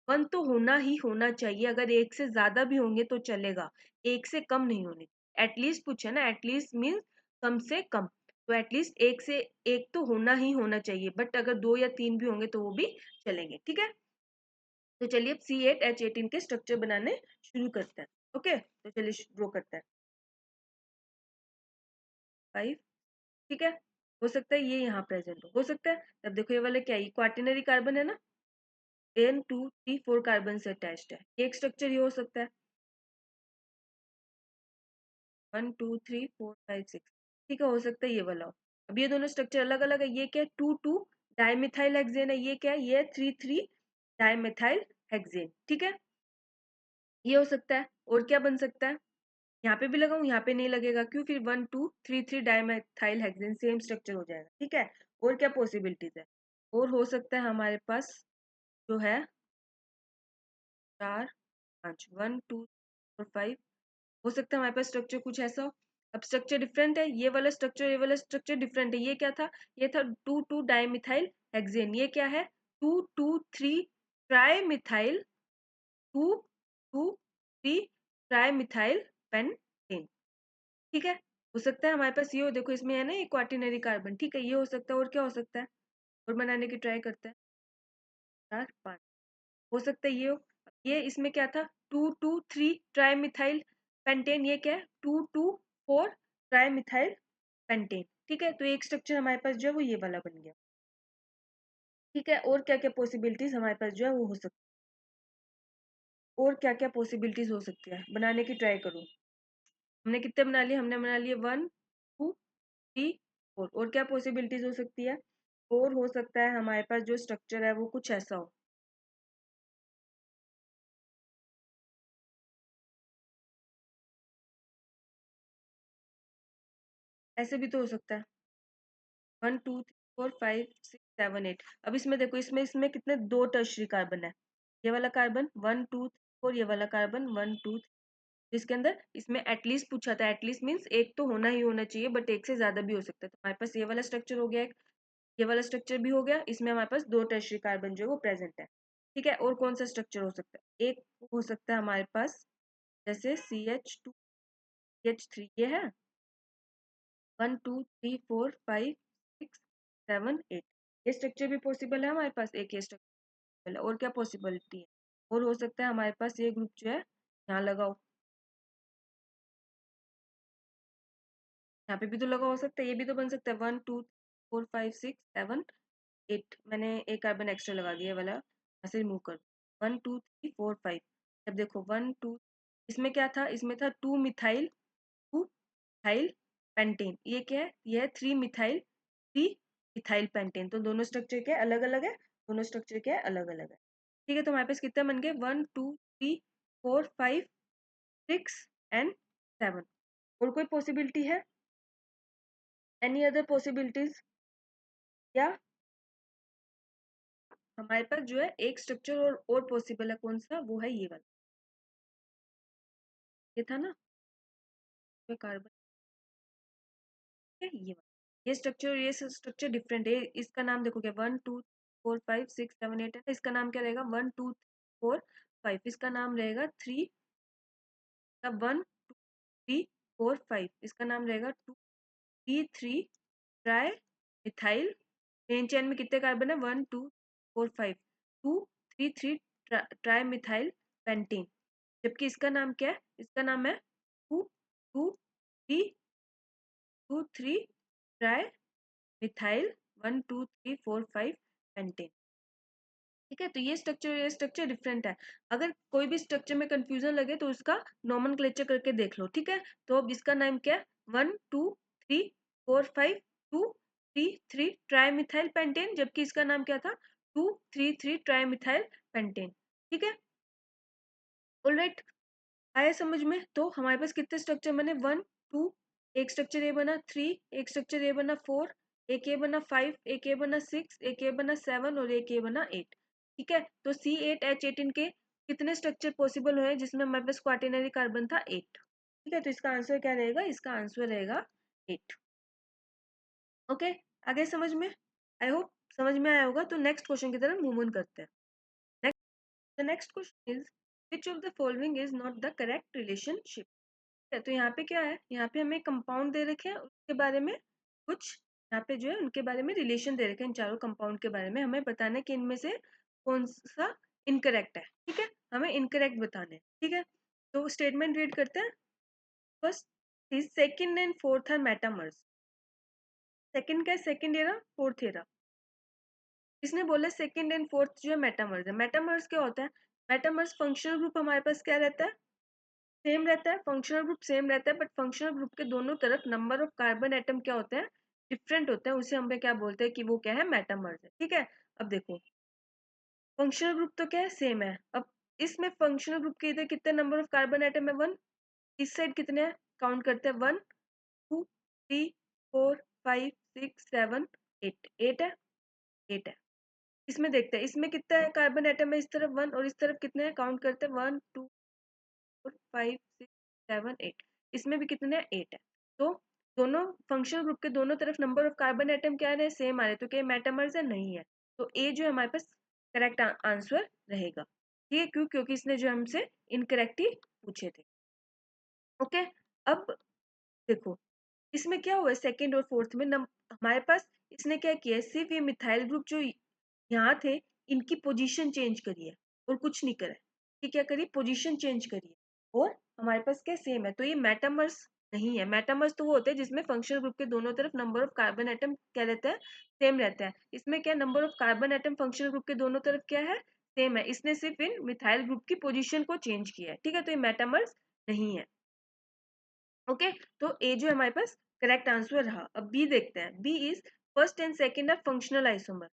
1 तो होना ही होना चाहिए, अगर एक से ज्यादा भी होंगे तो चलेगा, एक से कम नहीं होने। एटलीस्ट पूछे ना, एटलीस्ट मीन्स कम से कम, तो एटलीस्ट एक से एक तो होना ही होना चाहिए, बट अगर 2 या 3 भी होंगे तो वो भी चलेंगे। ठीक है, तो चलिए अब C8H18 के स्ट्रक्चर बनाने शुरू करते हैं। ओके, तो चलिए ड्रॉ करते हैं। 5, ठीक है, हो सकता है ये यहाँ प्रेजेंट हो सकता है। तब देखो ये वाला क्या है, क्वाटरनरी कार्बन है ना, N 2 3 4 कार्बन से अटैच्ड है, ये एक स्ट्रक्चर ये हो सकता है। 1 2 3 4 5 6, ठीक है, हो सकता है ये वाला हो। अब ये दोनों स्ट्रक्चर अलग अलग है, ये क्या है 2 2 डाइमिथाइल हेक्सेन है, ये क्या है, ये 3 3 डाइमिथाइल हेक्सेन। ठीक है, ये हो सकता है। और क्या बन सकता है, यहाँ पे भी लगाऊं, यहाँ पे नहीं लगेगा, क्यों, फिर 1 2 3 3 डाइमिथाइल हेक्सेन सेम स्ट्रक्चर हो जाएगा। ठीक है, और क्या पॉसिबिलिटीज है, और हो सकता है हमारे पास जो है 4 5 1 2 4 5, हो सकता है हमारे पास स्ट्रक्चर कुछ ऐसा हो। अब स्ट्रक्चर डिफरेंट है, ये वाला स्ट्रक्चर डिफरेंट है। ये क्या था, ये था 2 2 डाइमिथाइल हेक्सेन, ये क्या है 2 2 3 ट्राइमिथाइल 2 2 3 ट्राइमिथाइल पेंटेन। ठीक है, हो सकता है हमारे पास ये हो, देखो इसमें है ना ये क्वाटरनरी कार्बन। ठीक है, ये हो सकता है, और क्या हो सकता है, और बनाने की ट्राई करते हैं। 4 5, हो सकता है ये हो। ये इसमें क्या था 2 2 3 ट्राइमिथाइल पेंटेन, ये क्या है 2 2 4 ट्राइमिथाइल पेंटेन। ठीक है, तो एक स्ट्रक्चर हमारे पास जो है वो ये वाला बन गया। ठीक है, और क्या क्या पॉसिबिलिटीज हमारे पास जो है वो हो सकती है, और क्या क्या पॉसिबिलिटीज हो सकती है, बनाने की ट्राई करो। हमने कितने बना लिए, हमने बना लिए 1 2 3 4, और क्या पॉसिबिलिटीज हो सकती है, और हो सकता है हमारे पास जो स्ट्रक्चर है वो कुछ ऐसा हो। ऐसे भी तो हो सकता है 1 2 3 4 5 6 7 8। अब इसमें देखो, इसमें इसमें कितने, 2 टर्शरी कार्बन है, ये वाला कार्बन 1 2 3 4, ये वाला कार्बन 1 2 3, जिसके अंदर इसमें एटलीस्ट पूछा था, एटलीस्ट मीन्स एक तो होना ही होना चाहिए, बट एक से ज्यादा भी हो सकता है। तो हमारे पास ये वाला स्ट्रक्चर हो गया एक, ये वाला स्ट्रक्चर भी हो गया, इसमें हमारे पास 2 टर्शरी कार्बन जो है वो प्रेजेंट है। ठीक है, और कौन सा स्ट्रक्चर हो सकता है, एक हो सकता है हमारे पास जैसे CH2CH3, ये है 1 2 3 4 5 6 7 8, ये स्ट्रक्चर भी पॉसिबल है हमारे पास, एक ये स्ट्रक्चर है। और क्या पॉसिबिलिटी है, और हो सकता है हमारे पास ये ग्रुप जो है, यहाँ लगाओ, यहाँ पे भी तो लगा हो सकता है, ये भी तो बन सकता है 1 2 4 5 6 7 8, मैंने एक कार्बन एक्स्ट्रा लगा दिया, ये वाला ऐसे रिमूव कर, 1 2 3 4 5। अब देखो 1 2, इसमें क्या था, इसमें था 2 मिथाइल 2 मिथाइल पेंटेन, ये क्या है, ये है 3 मिथाइल 3 मिथाइल पेंटेन। तो दोनों स्ट्रक्चर क्या अलग अलग है, दोनों स्ट्रक्चर क्या अलग अलग है। ठीक है, तो हमारे पास कितने बन गए 1 2 3 4 5 6 एंड 7। और कोई पॉसिबिलिटी है, एनी अदर पॉसिबिलिटीज, या हमारे पास जो है एक स्ट्रक्चर और पॉसिबल है, कौन सा, वो है ये वाला, ये था ना, ये कार्बन है, ये वाला, ये स्ट्रक्चर और ये स्ट्रक्चर डिफरेंट है। इसका नाम देखो क्या, 1 2 4 5 6 7 8 है, इसका नाम क्या रहेगा 1 2 4 5, इसका नाम रहेगा 3, 1 3 4 5, इसका नाम रहेगा 2 3 3 ट्राई मिथाइल। मेन चेन में कितने कार्बन है, 1 2 4 5, 2 3 3 ट्राई मिथाइल पेंटीन। जबकि इसका नाम क्या है, इसका नाम है 2 2 3 2 3 ट्राई मिथाइल 1 2 3 4 5 पेंटेन। ठीक है, तो ये स्ट्रक्चर डिफरेंट है। अगर कोई भी स्ट्रक्चर में कंफ्यूजन लगे तो उसका नॉमेनक्लेचर करके देख लो। ठीक है, तो अब इसका नाम क्या है, 1 2 3 4 5 2 3 3 ट्राइमिथाइल पेंटेन, जबकि इसका नाम क्या था 2 3 3 ट्राइमिथाइल पेंटेन। ठीक है, ऑलराइट, आया समझ में। तो हमारे पास कितने स्ट्रक्चर बने, 1 2, एक स्ट्रक्चर ये बना 3, एक स्ट्रक्चर ये बना 4, एक ये बना 5, एक ये बना 6, एक ये बना 7 और एक ये बना 8। ठीक है, तो C8H18 के कितने स्ट्रक्चर पॉसिबल हुए जिसमें हमारे पास क्वाटरनरी कार्बन था 8। ठीक है, तो इसका आंसर क्या रहेगा, इसका आंसर रहेगा 8। ओके, आगे समझ में, आई होप समझ में आया होगा। तो नेक्स्ट क्वेश्चन की तरफ मूव ऑन करते हैं। Next, the next question is which of the following is not the correct relationship. तो यहाँ पे क्या है, यहाँ पे हमें कंपाउंड दे रखे हैं, उसके बारे में कुछ यहाँ पे जो है उनके बारे में रिलेशन दे रखे हैं। इन चारों कंपाउंड के बारे में हमें बताना है कि इनमें से कौन सा इनकरेक्ट है। ठीक है, हमें इनकरेक्ट बताना है। ठीक है, तो स्टेटमेंट रीड करते हैं। First is second and fourth are metamers. Second क्या है, सेकंड एरा फोर्थ एरा। इसने बोला सेकंड एंड फोर्थ जो है मेटामर्स है। मेटामर्स क्या होता है, मेटामर्स फंक्शनल ग्रुप हमारे पास क्या रहता है, सेम रहता है। फंक्शनल ग्रुप सेम रहता है, बट फंक्शनल ग्रुप के दोनों तरफ नंबर ऑफ कार्बन एटम क्या होते हैं, डिफरेंट होते हैं। उसे हम क्या बोलते हैं कि वो क्या है, मेटामर्स है। ठीक है, अब देखो फंक्शनल ग्रुप तो क्या है, सेम है। अब इसमें फंक्शनल ग्रुप के इधर कितने नंबर ऑफ कार्बन एटम है, 1। इस साइड कितने हैं, काउंट करते हैं, 1 2 3 4 5 6 7 8। 8 है, 8 है। इसमें देखते हैं इसमें कितना है कार्बन एटम है, इस तरफ 1 और इस तरफ कितने हैं, काउंट करते हैं, 1 2 4 5 6 7 8। इसमें भी कितने हैं, 8 है। तो दोनों फंक्शनल ग्रुप के दोनों तरफ नंबर ऑफ कार्बन एटम क्या है, सेम आ रहे, तो क्या मेटामर्स है, नहीं है। तो ए जो है हमारे पास करेक्ट आंसर रहेगा। ठीक है, क्योंकि इसने जो हमसे इनकरेक्ट ही पूछे थे। ओके, अब देखो इसमें क्या हुआ है, सेकंड और फोर्थ में हमारे पास इसने क्या किया है, सिर्फ ये मिथाइल ग्रुप जो यहाँ थे इनकी पोजीशन चेंज करी है और कुछ नहीं करा है। ये क्या करी, पोजीशन चेंज करी है, और हमारे पास क्या सेम है। तो ये मेटामर्स नहीं है। मेटामर्स तो वो होते हैं जिसमें फंक्शनल ग्रुप के दोनों तरफ नंबर ऑफ कार्बन एटम क्या रहता है, सेम रहता है। इसमें क्या number of carbon atom functional group के दोनों तरफ क्या है, सेम है। इसने सिर्फ इन मिथाइल ग्रुप की पोजीशन को चेंज किया है। ठीक है, तो ये मेटामर्स नहीं है। ओके, तो ए जो हमारे पास करेक्ट आंसर रहा। अब बी देखते हैं। B is first and second are functional isomer.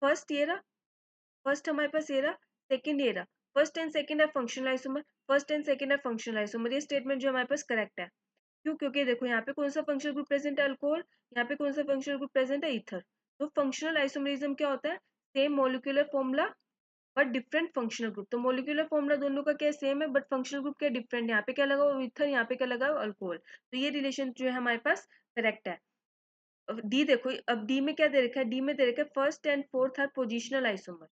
First ये रहा, फर्स्ट हमारे पास ये रहा, सेकंड ये रहा। First and second are functional isomer, first and second are functional isomer. ये स्टेटमेंट जो हमारे पास करेक्ट है। क्यों, क्योंकि देखो यहाँ पे कौन सा फंक्शनल ग्रुप प्रेजेंट है, अल्कोहल। यहाँ पे कौन सा फंक्शनल ग्रुप प्रेजेंट है, ईथर। तो फंक्शनल आइसोमरिज्म क्या होता है, same molecular formula but different functional group. तो मोलिकुलर फॉर्मूला दोनों का क्या सेम है, बट फंक्शनल ग्रुप क्या डिफरेंट। यहाँ पे क्या लगा हुआ ईथर, यहाँ पे क्या लगा हुआ अल्कोहल। तो ये रिलेशन जो है हमारे पास करेक्ट है। अब डी देखो, अब डी में क्या दे रखा है, डी में दे रखा है first and fourth are positional isomer.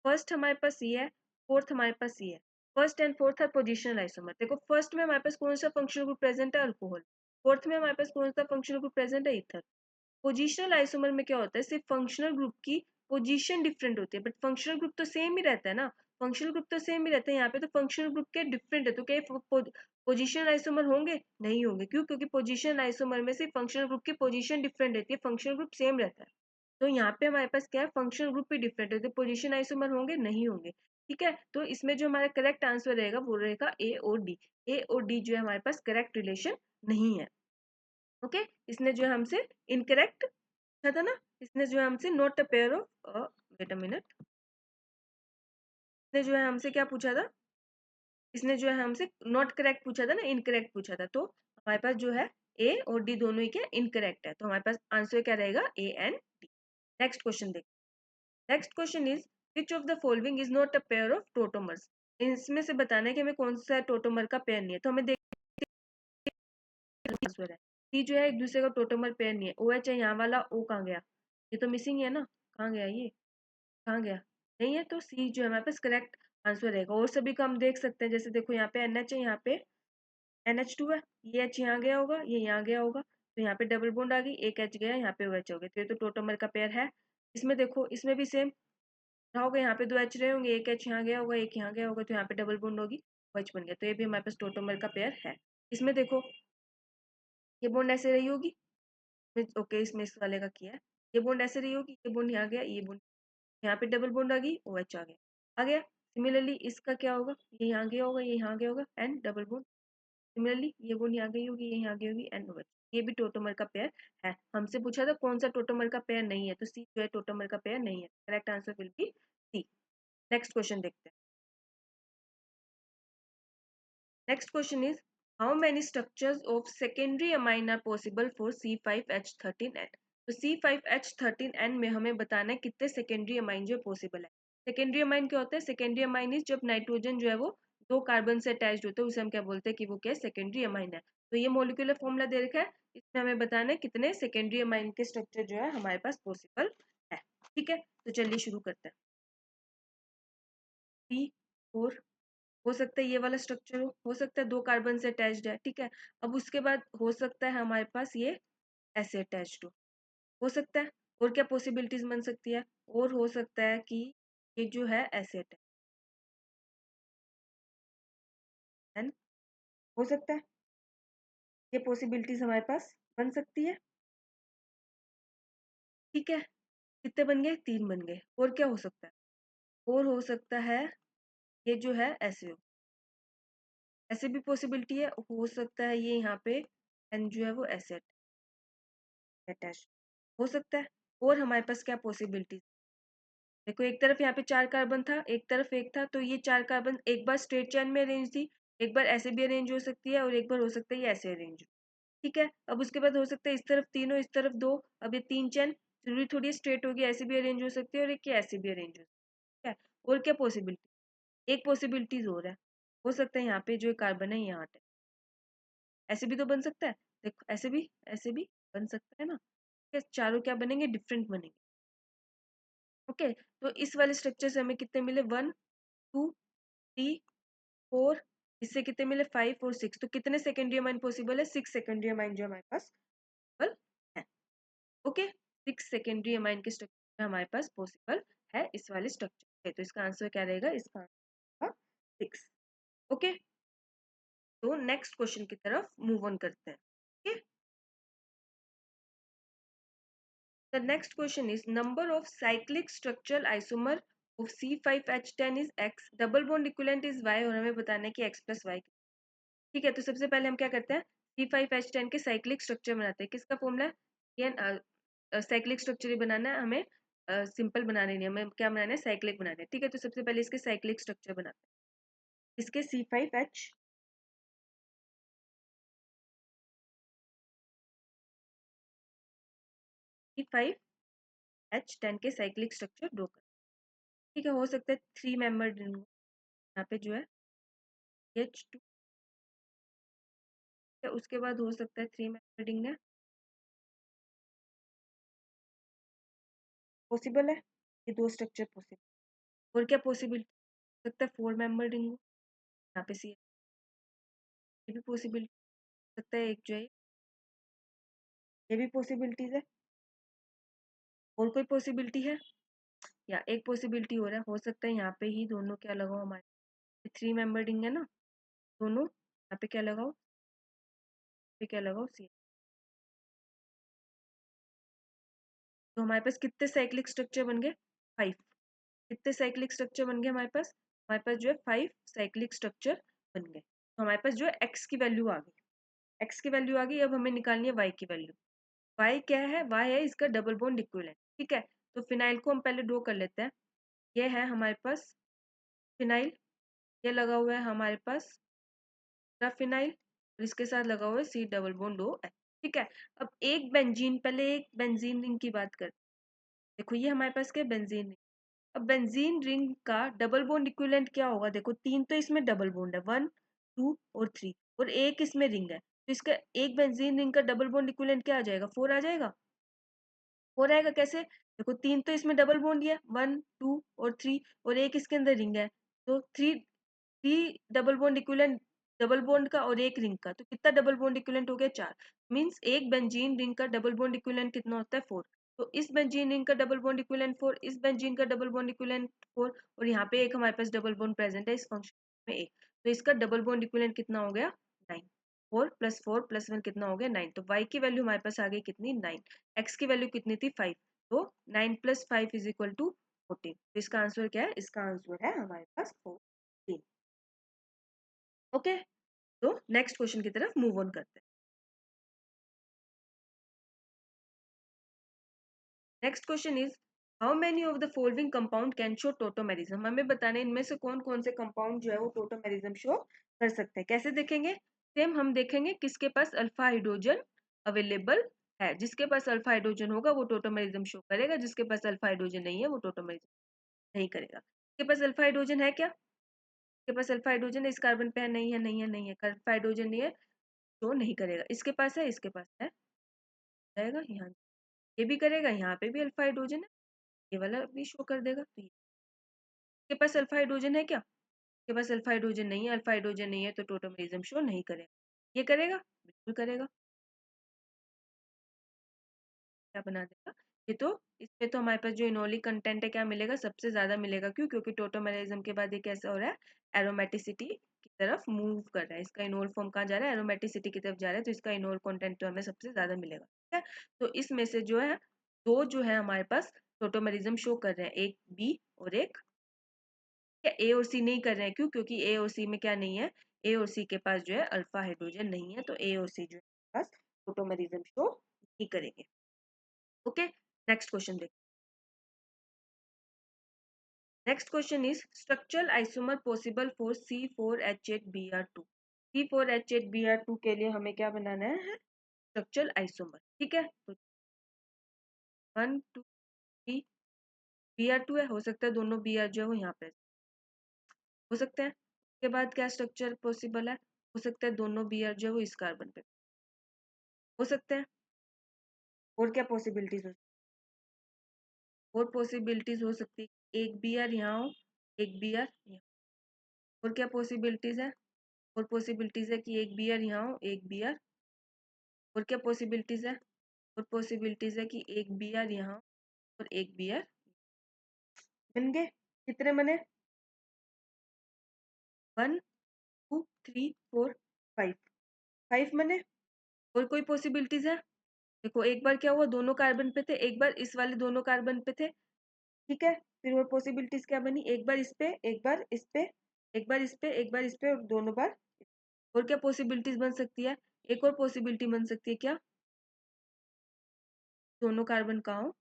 First हमारे पास ये है, फोर्थ हमारे पास ये है। First and fourth are positional isomer. देखो फर्स्ट में हमारे पास कौन सा फंक्शनल ग्रुप प्रेजेंट है, अल्कोहल। फोर्थ में हमारे पास कौन सा फंक्शनल ग्रुप प्रेजेंट है, ईथर। पोजिशनल आइसोमर में क्या होता है, सिर्फ फंक्शनल ग्रुप की पोजीशन डिफरेंट होती है, बट फंक्शनल ग्रुप तो सेम ही रहता है ना। फंक्शनल ग्रुप तो सेम ही रहता है, यहाँ पे तो फंक्शनल ग्रुप के डिफरेंट है। तो क्या पोजीशन आइसोमर होंगे, नहीं होंगे। क्यों, क्योंकि पोजीशन आइसोमर में सिर्फ फंक्शनल ग्रुप की पोजीशन डिफरेंट रहती है, फंक्शनल ग्रुप सेम रहता है। तो यहाँ पे हमारे पास क्या है, फंक्शनल ग्रुप भी डिफरेंट है, तो पोजीशन आइसोमर होंगे, नहीं होंगे। ठीक है, तो इसमें जो हमारा करेक्ट आंसर रहेगा वो रहेगा ए और डी। ए और डी जो है हमारे पास करेक्ट रिलेशन नहीं है। ओके, इसने जो है हमसे इनकरेक्ट पूछा था ना, इसने जो है हमसे not a pair of, wait a minute, इसने जो है हमसे क्या पूछा था, इसने जो है हमसे नॉट करेक्ट पूछा था ना, इनकरेक्ट पूछा था। तो हमारे पास जो है ए और डी दोनों ही क्या इनकरेक्ट है। तो हमारे पास आंसर क्या रहेगा, A and D. Next question देख। Next question is which of the following is not a pair of tautomers. इसमें से बताना है कि हमें कौन सा टोटोमर का पेयर नहीं है। तो हमें देख आंसर है सी जो है एक दूसरे का टोटोमर पेयर नहीं है। ओ एच है यहाँ वाला, ओ कहाँ गया, ये तो मिसिंग है ना, कहाँ गया ये, कहाँ गया, नहीं है। तो सी जो है हमारे पास करेक्ट आंसर रहेगा। और सभी को हम देख सकते हैं, जैसे देखो यहाँ पे NH है, यहाँ पे NH2 है, ये H यहाँ गया होगा, ये यहाँ गया होगा, तो यहाँ पे डबल बॉन्ड आ गई, एक H गया, यहाँ पे OH हो गया। तो ये तो टोटोमर का पेयर है। इसमें देखो, इसमें भी सेम रहा होगा, यहाँ पे 2 H रहे होंगे, एक H यहाँ गया होगा, एक यहाँ गया होगा, तो यहाँ पे डबल बॉन्ड होगी, OH बन गया। तो ये भी हमारे पास टोटोमर का पेयर है। इसमें देखो ये बॉन्ड ऐसे रही होगी, ओके इसमें इस वाले का किया है, ये बॉन्ड ऐसे रही होगी, ये बॉन्ड यहाँ गया, ये बॉन्ड यहाँ पे डबल बॉन्ड आ गई, OH आ गया, आ गया। सिमिलरली इसका क्या होगा, ये यहाँ गया होगा, ये यहाँ गया होगा, एंड डबल बॉन्ड। सिमिलरली ये बॉन्ड यहाँ गई होगी, ये यहाँ गई होगी, एंड OH। ये भी टोटोमर का पेयर है। हमसे पूछा था कौन सा टोटोमर का पेयर नहीं है, तो सी जो है टोटोमर का पेयर नहीं है। Correct answer will be C. Next question देखते हैं। Next question is how many structures of secondary amine are possible for C5H13N। तो C5H13N में हमें बताना है कितने सेकेंडरी अमाइन जो पॉसिबल है। सेकेंडरी अमाइन क्या होता है? सेकेंडरी अमाइन इज जब नाइट्रोजन जो है वो 2 कार्बन से अटैच्ड होता है, उसे हम क्या बोलते हैं कि वो क्या है? सेकेंडरी अमाइन है। तो ये मॉलिक्यूलर फॉर्मूला दे रखा है, इसमें हमें बताना है कितने सेकेंडरी अमाइन के स्ट्रक्चर जो है हमारे पास पॉसिबल है। ठीक है, तो चलिए शुरू करते हैं। C4 हो सकता है ये वाला स्ट्रक्चर हो सकता है 2 कार्बन से अटैच्ड है। ठीक है, अब उसके बाद हो सकता है हमारे पास ये ऐसे अटैच्ड हो सकता है। और क्या पॉसिबिलिटीज बन सकती है? और हो सकता है कि ये जो है ऐसे अटैच है, हो सकता है ये पॉसिबिलिटीज हमारे पास बन सकती है। ठीक है, कितने बन गए? 3 बन गए। और क्या हो सकता है? और हो सकता है ये जो है ऐसे हो, ऐसे भी पॉसिबिलिटी है। हो सकता है ये यहाँ पे एन जो है वो ऐसे अटैच हो सकता है। और हमारे पास क्या पॉसिबिलिटी? देखो एक तरफ यहाँ पे 4 कार्बन था, एक तरफ एक था, तो ये 4 कार्बन एक बार स्ट्रेट चेन में अरेंज थी, एक बार ऐसे भी अरेंज हो सकती है और एक बार हो सकता है ये ऐसे अरेंज हो। ठीक है, अब उसके बाद हो सकता है इस तरफ तीनों, इस तरफ 2। अब ये 3 चेन जरूरी थोड़ी स्ट्रेट होगी, ऐसे भी अरेंज हो सकती है और एक ये ऐसे भी अरेंज हो सकती है। और क्या पॉसिबिलिटी? एक पॉसिबिलिटीज और है, हो सकता है यहाँ पे जो कार्बन है यहाँ पे ऐसे भी तो बन सकता है। देखो ऐसे भी बन सकता है ना। ठीक है, चारों क्या बनेंगे? डिफरेंट बनेंगे। ओके, तो इस वाले स्ट्रक्चर से हमें कितने मिले? 1 2 3 4, इससे कितने मिले? 5 और 6। तो कितने सेकेंडरी अमाइन पॉसिबल है? 6 सेकेंडरी अमाइन जो हमारे पास पॉसिबल है। ओके, 6 सेकेंडरी अमाइन के स्ट्रक्चर हमारे पास पॉसिबल है इस वाले स्ट्रक्चर है। तो इसका आंसर क्या रहेगा? इसका आंसर 6। ओके, तो नेक्स्ट क्वेश्चन की तरफ मूव ऑन करते हैं। Okay, the next question is number of cyclic structural isomer of C5H10 is x, double bond equivalent is y और हमें बताना है कि x प्लस वाई। ठीक है, तो सबसे पहले हम क्या करते हैं? C5H10 के साइक्लिक स्ट्रक्चर बनाते हैं। किसका फॉर्मूला है? ये साइक्लिक स्ट्रक्चर ही बनाना है हमें, सिंपल बनाने नहीं, हमें क्या बनाना है? साइक्लिक बनाना है। ठीक है, तो सबसे पहले इसके साइक्लिक स्ट्रक्चर बनाते हैं। इसके C5H10 के साइक्लिक स्ट्रक्चर ड्रॉ कर। ठीक है, हो सकता है 3 मेंबर रिंग, यहाँ पे जो है H2 है, उसके बाद हो सकता है 3 मेंबर रिंग है, पॉसिबल है ये 2 स्ट्रक्चर पॉसिबल। और क्या पॉसिबल हो सकता है? 4 मेंबर रिंग हो, यहाँ पे सी, ये भी पॉसिबल सकता है। एक जो है ये भी पॉसिबिलिटीज है। और कोई पॉसिबिलिटी है? या एक पॉसिबिलिटी हो रहा है, हो सकता है यहाँ पे ही दोनों क्या लगाओ, हमारे 3 मेंबर रिंग है ना, दोनों यहाँ पे क्या लगाओ, पे क्या लगाओ सी। तो हमारे पास कितने साइक्लिक स्ट्रक्चर बन गए? 5। कितने साइक्लिक स्ट्रक्चर बन गए हमारे पास? हमारे पास जो है 5 साइक्लिक स्ट्रक्चर बन गए। तो हमारे पास जो है एक्स की वैल्यू आ गई, एक्स की वैल्यू आ गई। अब हमें निकालनी है वाई की वैल्यू। वाई क्या है? वाई है इसका डबल बॉन्ड इक्विवेलेंट। ठीक है, तो फिनाइल को हम पहले ड्रॉ कर लेते हैं। ये है हमारे पास फिनाइल, ये लगा हुआ है हमारे पास फिनाइल, और इसके साथ लगा हुआ है C double bond O H. ठीक है, अब एक बेंजीन, पहले एक बेंजीन रिंग की बात कर। देखो ये हमारे पास क्या? Benzene ring. अब बेंजीन रिंग का डबल बॉन्ड इक्विवेलेंट क्या होगा? देखो 3 तो इसमें डबल बॉन्ड है, 1 2 और 3, और एक इसमें रिंग है, तो इसका एक बेंजीन रिंग का डबल बॉन्ड इक्विवेलेंट क्या आ जाएगा? 4 आ जाएगा। 4 आएगा कैसे? देखो 3 तो इसमें डबल बॉन्ड ही है, 1 2 और 3, और एक इसके अंदर रिंग है, तो 3 double bond equivalent, double bond का और एक रिंग का, तो कितना डबल बॉन्ड इक्विवेलेंट हो गया? 4। मींस एक बेंजीन रिंग का डबल बॉन्ड इक्विवेलेंट कितना होता है? 4। तो इस बेंजीन रिंग का डबल बॉन्ड इक्विवेलेंट 4, इस बेंजीन का डबल बॉन्ड इक्विवेलेंट 4, और यहाँ पे एक हमारे पास डबल बॉन्ड प्रेजेंट है इस फंक्शन में एक, तो इसका डबल बॉन्ड इक्विवेलेंट कितना हो गया? 9। 4 + 1 कितना हो गया? 9। तो y की वैल्यू हमारे पास आ गई कितनी? 9। x की वैल्यू कितनी थी? 5। तो 9 + 5 = 14। तो इसका आंसर क्या है? इसका आंसर है हमारे पास 14। ओके, तो नेक्स्ट क्वेश्चन की तरफ मूव ऑन करते हैं। Next question is how many of the following compound can show tautomerism. हमें बताना है इनमें से कौन कौन से कंपाउंड जो है वो टोटोमेरिज्म शो कर सकते हैं। कैसे देखेंगे? सेम हम देखेंगे किसके पास अल्फा हाइड्रोजन अवेलेबल है, जिसके पास अल्फा हाइड्रोजन होगा वो टोटोमेरिज्म शो करेगा, जिसके पास अल्फा हाइड्रोजन नहीं है वो टोटोमेरिज्म नहीं करेगा। इसके पास अल्फा हाइड्रोजन है क्या? इसके पास अल्फा हाइड्रोजन है, इस कार्बन पे है, नहीं है, नहीं है, नहीं है, अल्फा हाइड्रोजन नहीं है, शो नहीं करेगा। इसके पास है, इसके पास है, जाएगा यहाँ, ये भी करेगा, यहाँ पे भी अल्फा हाइड्रोजन है, ये वाला भी शो कर देगा। तो इसके पास अल्फा हाइड्रोजन है क्या? इसके पास अल्फा हाइड्रोजन नहीं है, अल्फा हाइड्रोजन नहीं है तो टोटोमेरिज्म शो नहीं करेगा। ये करेगा, बिल्कुल करेगा। क्या बना देगा ये, तो इसमें तो हमारे पास जो इनोलिक कंटेंट है क्या मिलेगा, सबसे ज्यादा मिलेगा। क्यों? क्योंकि टोटोमेरिज्म के बाद ये कैसा हो रहा है, एरोमेटिसिटी की तरफ मूव कर रहा है। इसका इनोल फॉर्म कहाँ जा रहा है, एरोमेटिसिटी की तरफ जा रहा है, तो इसका इनोल कंटेंट तो हमें सबसे ज्यादा मिलेगा। ठीक है, तो इसमें से जो है दो जो है हमारे पास टोटोमेरिज्म शो कर रहे हैं, एक बी और एक ए और सी नहीं कर रहे हैं। क्यों? क्योंकि ए और सी में क्या नहीं है, ए और सी के पास जो है अल्फा हाइड्रोजन नहीं है, तो ए और सी जो है पास टोटोमेरिज्म शो नहीं करेंगे। ओके, नेक्स्ट क्वेश्चन देखो। Next question is structural isomer possible for C4H8Br2। C4H8Br2 के लिए हमें क्या बनाना है, स्ट्रक्चरल आइसोमर। ठीक है, तो 1 2 3 Br2 है, हो सकता है दोनों Br जो है वो यहाँ पे हो सकते हैं। उसके बाद क्या स्ट्रक्चर पॉसिबल है, हो सकता है दोनों Br जो है वो इस कार्बन पे हो सकते हैं। और क्या पॉसिबिलिटीज हो, और पॉसिबिलिटीज हो सकती है एक Br यहाँ हो, एक Br यहाँ। और क्या पॉसिबिलिटीज है, और पॉसिबिलिटीज है कि एक Br यहाँ हो, एक Br। और क्या पॉसिबिलिटीज है, और पॉसिबिलिटीज है कि एक Br यहाँ और एक Br। बन गए, कितने बने, 1 2 3 4 5, 5 बने। और कोई पॉसिबिलिटीज है, देखो एक बार क्या हुआ, दोनों कार्बन पे थे, एक बार इस वाले दोनों कार्बन पे थे। ठीक है, फिर और पॉसिबिलिटीज क्या बनी, एक बार इस पे, एक बार इस पे, एक बार इस पे, एक बार इस पे, और दोनों बार। और क्या पॉसिबिलिटीज बन सकती है, एक और पॉसिबिलिटी बन सकती है क्या, दोनों कार्बन का हो।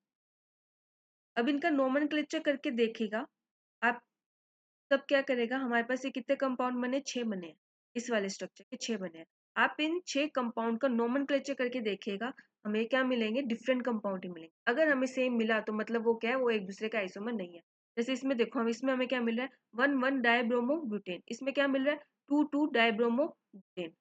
अब इनका नोमेनक्लेचर करके देखेगा आप, तब क्या करेगा, हमारे पास ये कितने कंपाउंड बने, 6 बने हैं, इस वाले स्ट्रक्चर के 6 बने हैं। आप इन 6 कंपाउंड का नोमेनक्लेचर करके देखिएगा, हमें क्या मिलेंगे, डिफरेंट कंपाउंड ही मिलेंगे। अगर हमें सेम मिला तो मतलब वो क्या है, वो एक दूसरे का आइसोमर नहीं है। जैसे इसमें देखो, हम इसमें हमें क्या मिल रहा है, 1 1 डाइब्रोमो ब्यूटेन, इसमें क्या मिल रहा है, 2 2 डाइब्रोमो ब्यूटेन,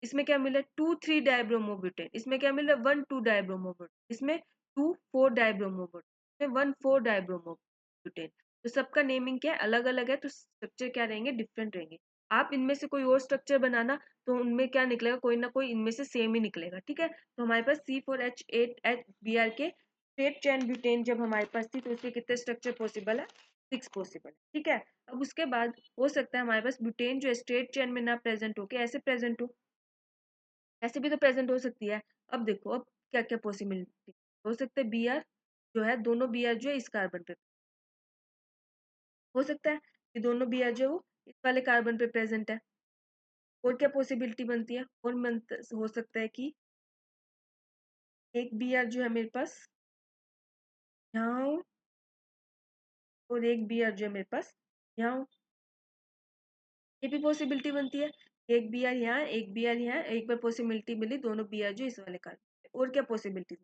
इसमें क्या मिला है, 2 3 डाइब्रोमोब्यूटेन, इसमें क्या मिल रहा है, 1 2 डाइब्रोमोब्यूटेन, इसमें 2 4 डाइब्रोमोब्यूटेन, इसमें 1 4 डाइब्रोमोब्यूटेन। तो सबका नेमिंग क्या है, अलग अलग है, तो स्ट्रक्चर क्या रहेंगे, डिफरेंट रहेंगे। आप इनमें से कोई और स्ट्रक्चर बनाना, तो उनमें क्या निकलेगा, कोई ना कोई इनमें से सेम ही निकलेगा। ठीक है, तो हमारे पास C4H8Br के स्ट्रेट चेन ब्यूटेन जब हमारे पास थी, तो उसके कितने स्ट्रक्चर पॉसिबल है, 6 पॉसिबल। ठीक है, अब उसके बाद हो सकता है हमारे पास ब्यूटेन जो स्ट्रेट चेन में ना प्रेजेंट हो के ऐसे प्रेजेंट हो, ऐसे भी तो प्रेजेंट हो सकती है। अब देखो, अब क्या क्या पॉसिबिलिटी हो सकता है, Br जो है, दोनों Br जो है इस कार्बन पे हो सकता है, कि दोनों Br जो है वो इस वाले कार्बन पे प्रेजेंट है। और क्या पॉसिबिलिटी बनती है, और हो सकता है कि एक Br जो है मेरे पास यहाँ हो, और एक Br जो है मेरे पास यहाँ हो, ये भी पॉसिबिलिटी बनती है। एक Br यहाँ, एक Br यहाँ, एक बार पॉसिबिलिटी मिली दोनों Br जो इस वाले कार्बन पे। और क्या पॉसिबिलिटी,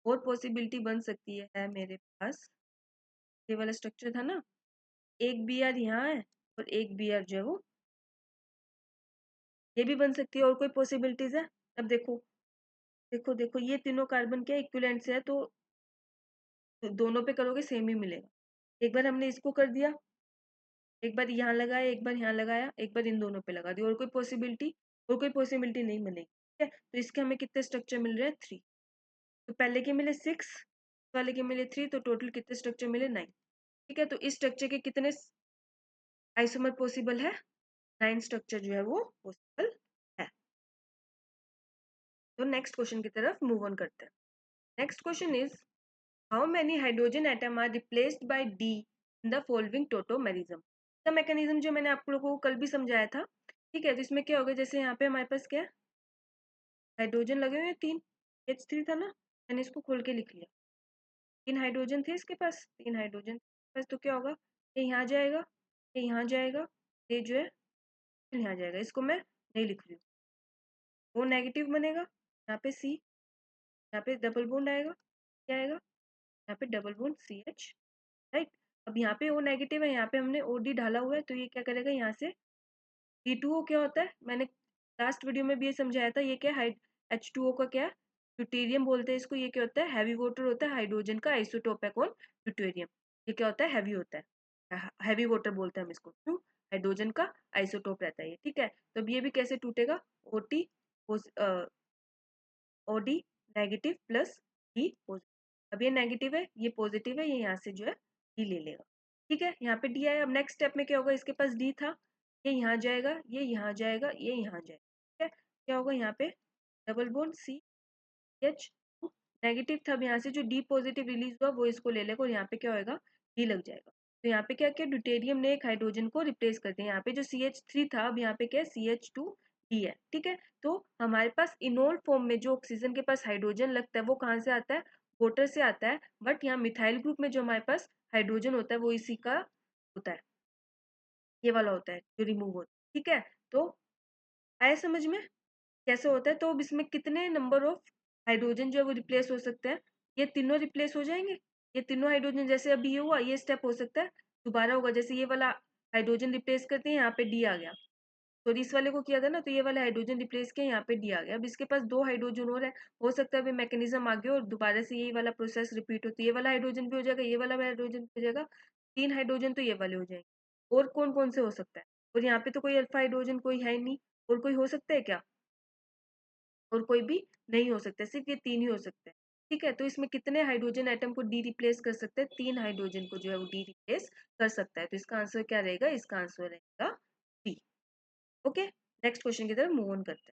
और पॉसिबिलिटी बन सकती है मेरे पास, ये वाला स्ट्रक्चर था ना, एक Br यहाँ है और एक Br जो है वो, ये भी बन सकती है। और कोई पॉसिबिलिटीज है, अब देखो, देखो देखो ये तीनों कार्बन क्या इक्विवेलेंट से है, तो दोनों पे करोगे सेम ही मिलेगा। एक बार हमने इसको कर दिया, एक बार यहाँ लगाया, एक बार यहाँ लगाया, एक बार इन दोनों पे लगा दिया, और कोई पॉसिबिलिटी, और कोई पॉसिबिलिटी नहीं बनेगी। ठीक है, तो इसके हमें कितने स्ट्रक्चर मिल रहे हैं, 3। तो पहले के मिले 6, वाले के मिले 3, तो टोटल कितने स्ट्रक्चर मिले, 9। ठीक है, तो इस स्ट्रक्चर के कितने आइसोमर पॉसिबल है, 9 स्ट्रक्चर जो है वो पॉसिबल है। तो नेक्स्ट क्वेश्चन की तरफ मूव ऑन करते हैं। Next question is how many hydrogen atom are replaced by D in the following tautomerism. इसका मैकेनिज्म जो मैंने आप लोगों को कल भी समझाया था। ठीक है, तो इसमें क्या होगा, जैसे यहाँ पे हमारे पास क्या है, हाइड्रोजन लगे हुए हैं 3, H3 था ना, मैंने इसको खोल के लिख लिया, 3 हाइड्रोजन थे इसके पास, 3 हाइड्रोजन बस, तो क्या होगा, ये यहाँ जाएगा, ये यहाँ जाएगा, ये जो है यहाँ जाएगा, इसको मैं नहीं लिख रही हूँ, वो नेगेटिव बनेगा, यहाँ पे C, यहाँ पे डबल बॉन्ड आएगा, क्या आएगा यहाँ पे डबल बॉन्ड CH, राइट। अब यहाँ पे O नेगेटिव है, यहाँ पे हमने OD डाला हुआ है, तो ये क्या करेगा यहाँ से D2O क्या होता है, मैंने लास्ट वीडियो में भी ये समझाया था, ये क्या है H2O का क्या है, ड्यूटेरियम बोलते हैं इसको। ये क्या होता है, हैवी वाटर होता है, हाइड्रोजन का आइसोटोप है कौन, ड्यूटेरियम। ये क्या होता है, हैवी होता है, हैवी वाटर बोलते हैं हम इसको, क्यों, हाइड्रोजन का आइसोटोप रहता है ये, ठीक है। तो अब ये भी कैसे टूटेगा, OT OD negative plus D positive. अब ये नेगेटिव है, ये पॉजिटिव है, ये यहाँ से जो है D ले लेगा, ठीक है। यहाँ पे D आया। अब नेक्स्ट स्टेप में क्या होगा, इसके पास D था, ये यहाँ जाएगा, ये यहाँ जाएगा, ये यहाँ जाएगा, ठीक है। क्या होगा यहाँ पे डबल बॉन्ड CH नेगेटिव था, अब यहाँ से जो D पॉजिटिव रिलीज हुआ वो इसको ले लेगा, और यहाँ पे क्या होगा D लग जाएगा। तो यहाँ पे क्या किया, ड्यूटेरियम ने एक हाइड्रोजन को रिप्लेस कर दिया। यहाँ पे जो CH3 था, अब यहाँ पे क्या है CH2D है, ठीक है। तो हमारे पास इनोल फॉर्म में जो ऑक्सीजन के पास हाइड्रोजन लगता है वो कहाँ से आता है, वाटर से आता है। बट यहाँ मिथाइल ग्रुप में जो हमारे पास हाइड्रोजन होता है वो इसी का होता है, ये वाला होता है जो रिमूव होता है, ठीक है। तो आया समझ में कैसे होता है। तो अब इसमें कितने नंबर ऑफ हाइड्रोजन जो है वो रिप्लेस हो सकते हैं, ये तीनों रिप्लेस हो जाएंगे। ये तीनों हाइड्रोजन, जैसे अभी ये हुआ, ये स्टेप हो सकता है दोबारा होगा, जैसे ये वाला हाइड्रोजन रिप्लेस करते हैं, यहाँ पे डी आ गया, तो इस वाले को किया था ना, तो ये वाला हाइड्रोजन रिप्लेस किया, यहाँ पे डी आ गया। अब इसके पास दो हाइड्रोजन और है, हो सकता है मैकेनिज्म आगे और दोबारा से यही वाला प्रोसेस रिपीट हो, तो ये वाला हाइड्रोजन भी हो जाएगा, ये वाला हाइड्रोजन भी हो जाएगा, तीन हाइड्रोजन तो ये वाले हो जाएंगे। और कौन कौन से हो सकता है, और यहाँ पे तो कोई अल्फा हाइड्रोजन कोई है ही नहीं, और कोई हो सकता है क्या, और कोई भी नहीं हो सकता, सिर्फ ये तीन ही हो सकते हैं, ठीक है। तो इसमें कितने हाइड्रोजन एटम को डी रिप्लेस कर सकते हैं, तीन हाइड्रोजन को जो है वो डी रिप्लेस कर सकता है। तो इसका आंसर क्या रहेगा, इसका आंसर रहेगा डी। ओके, नेक्स्ट क्वेश्चन की तरफ मूव ऑन करते हैं।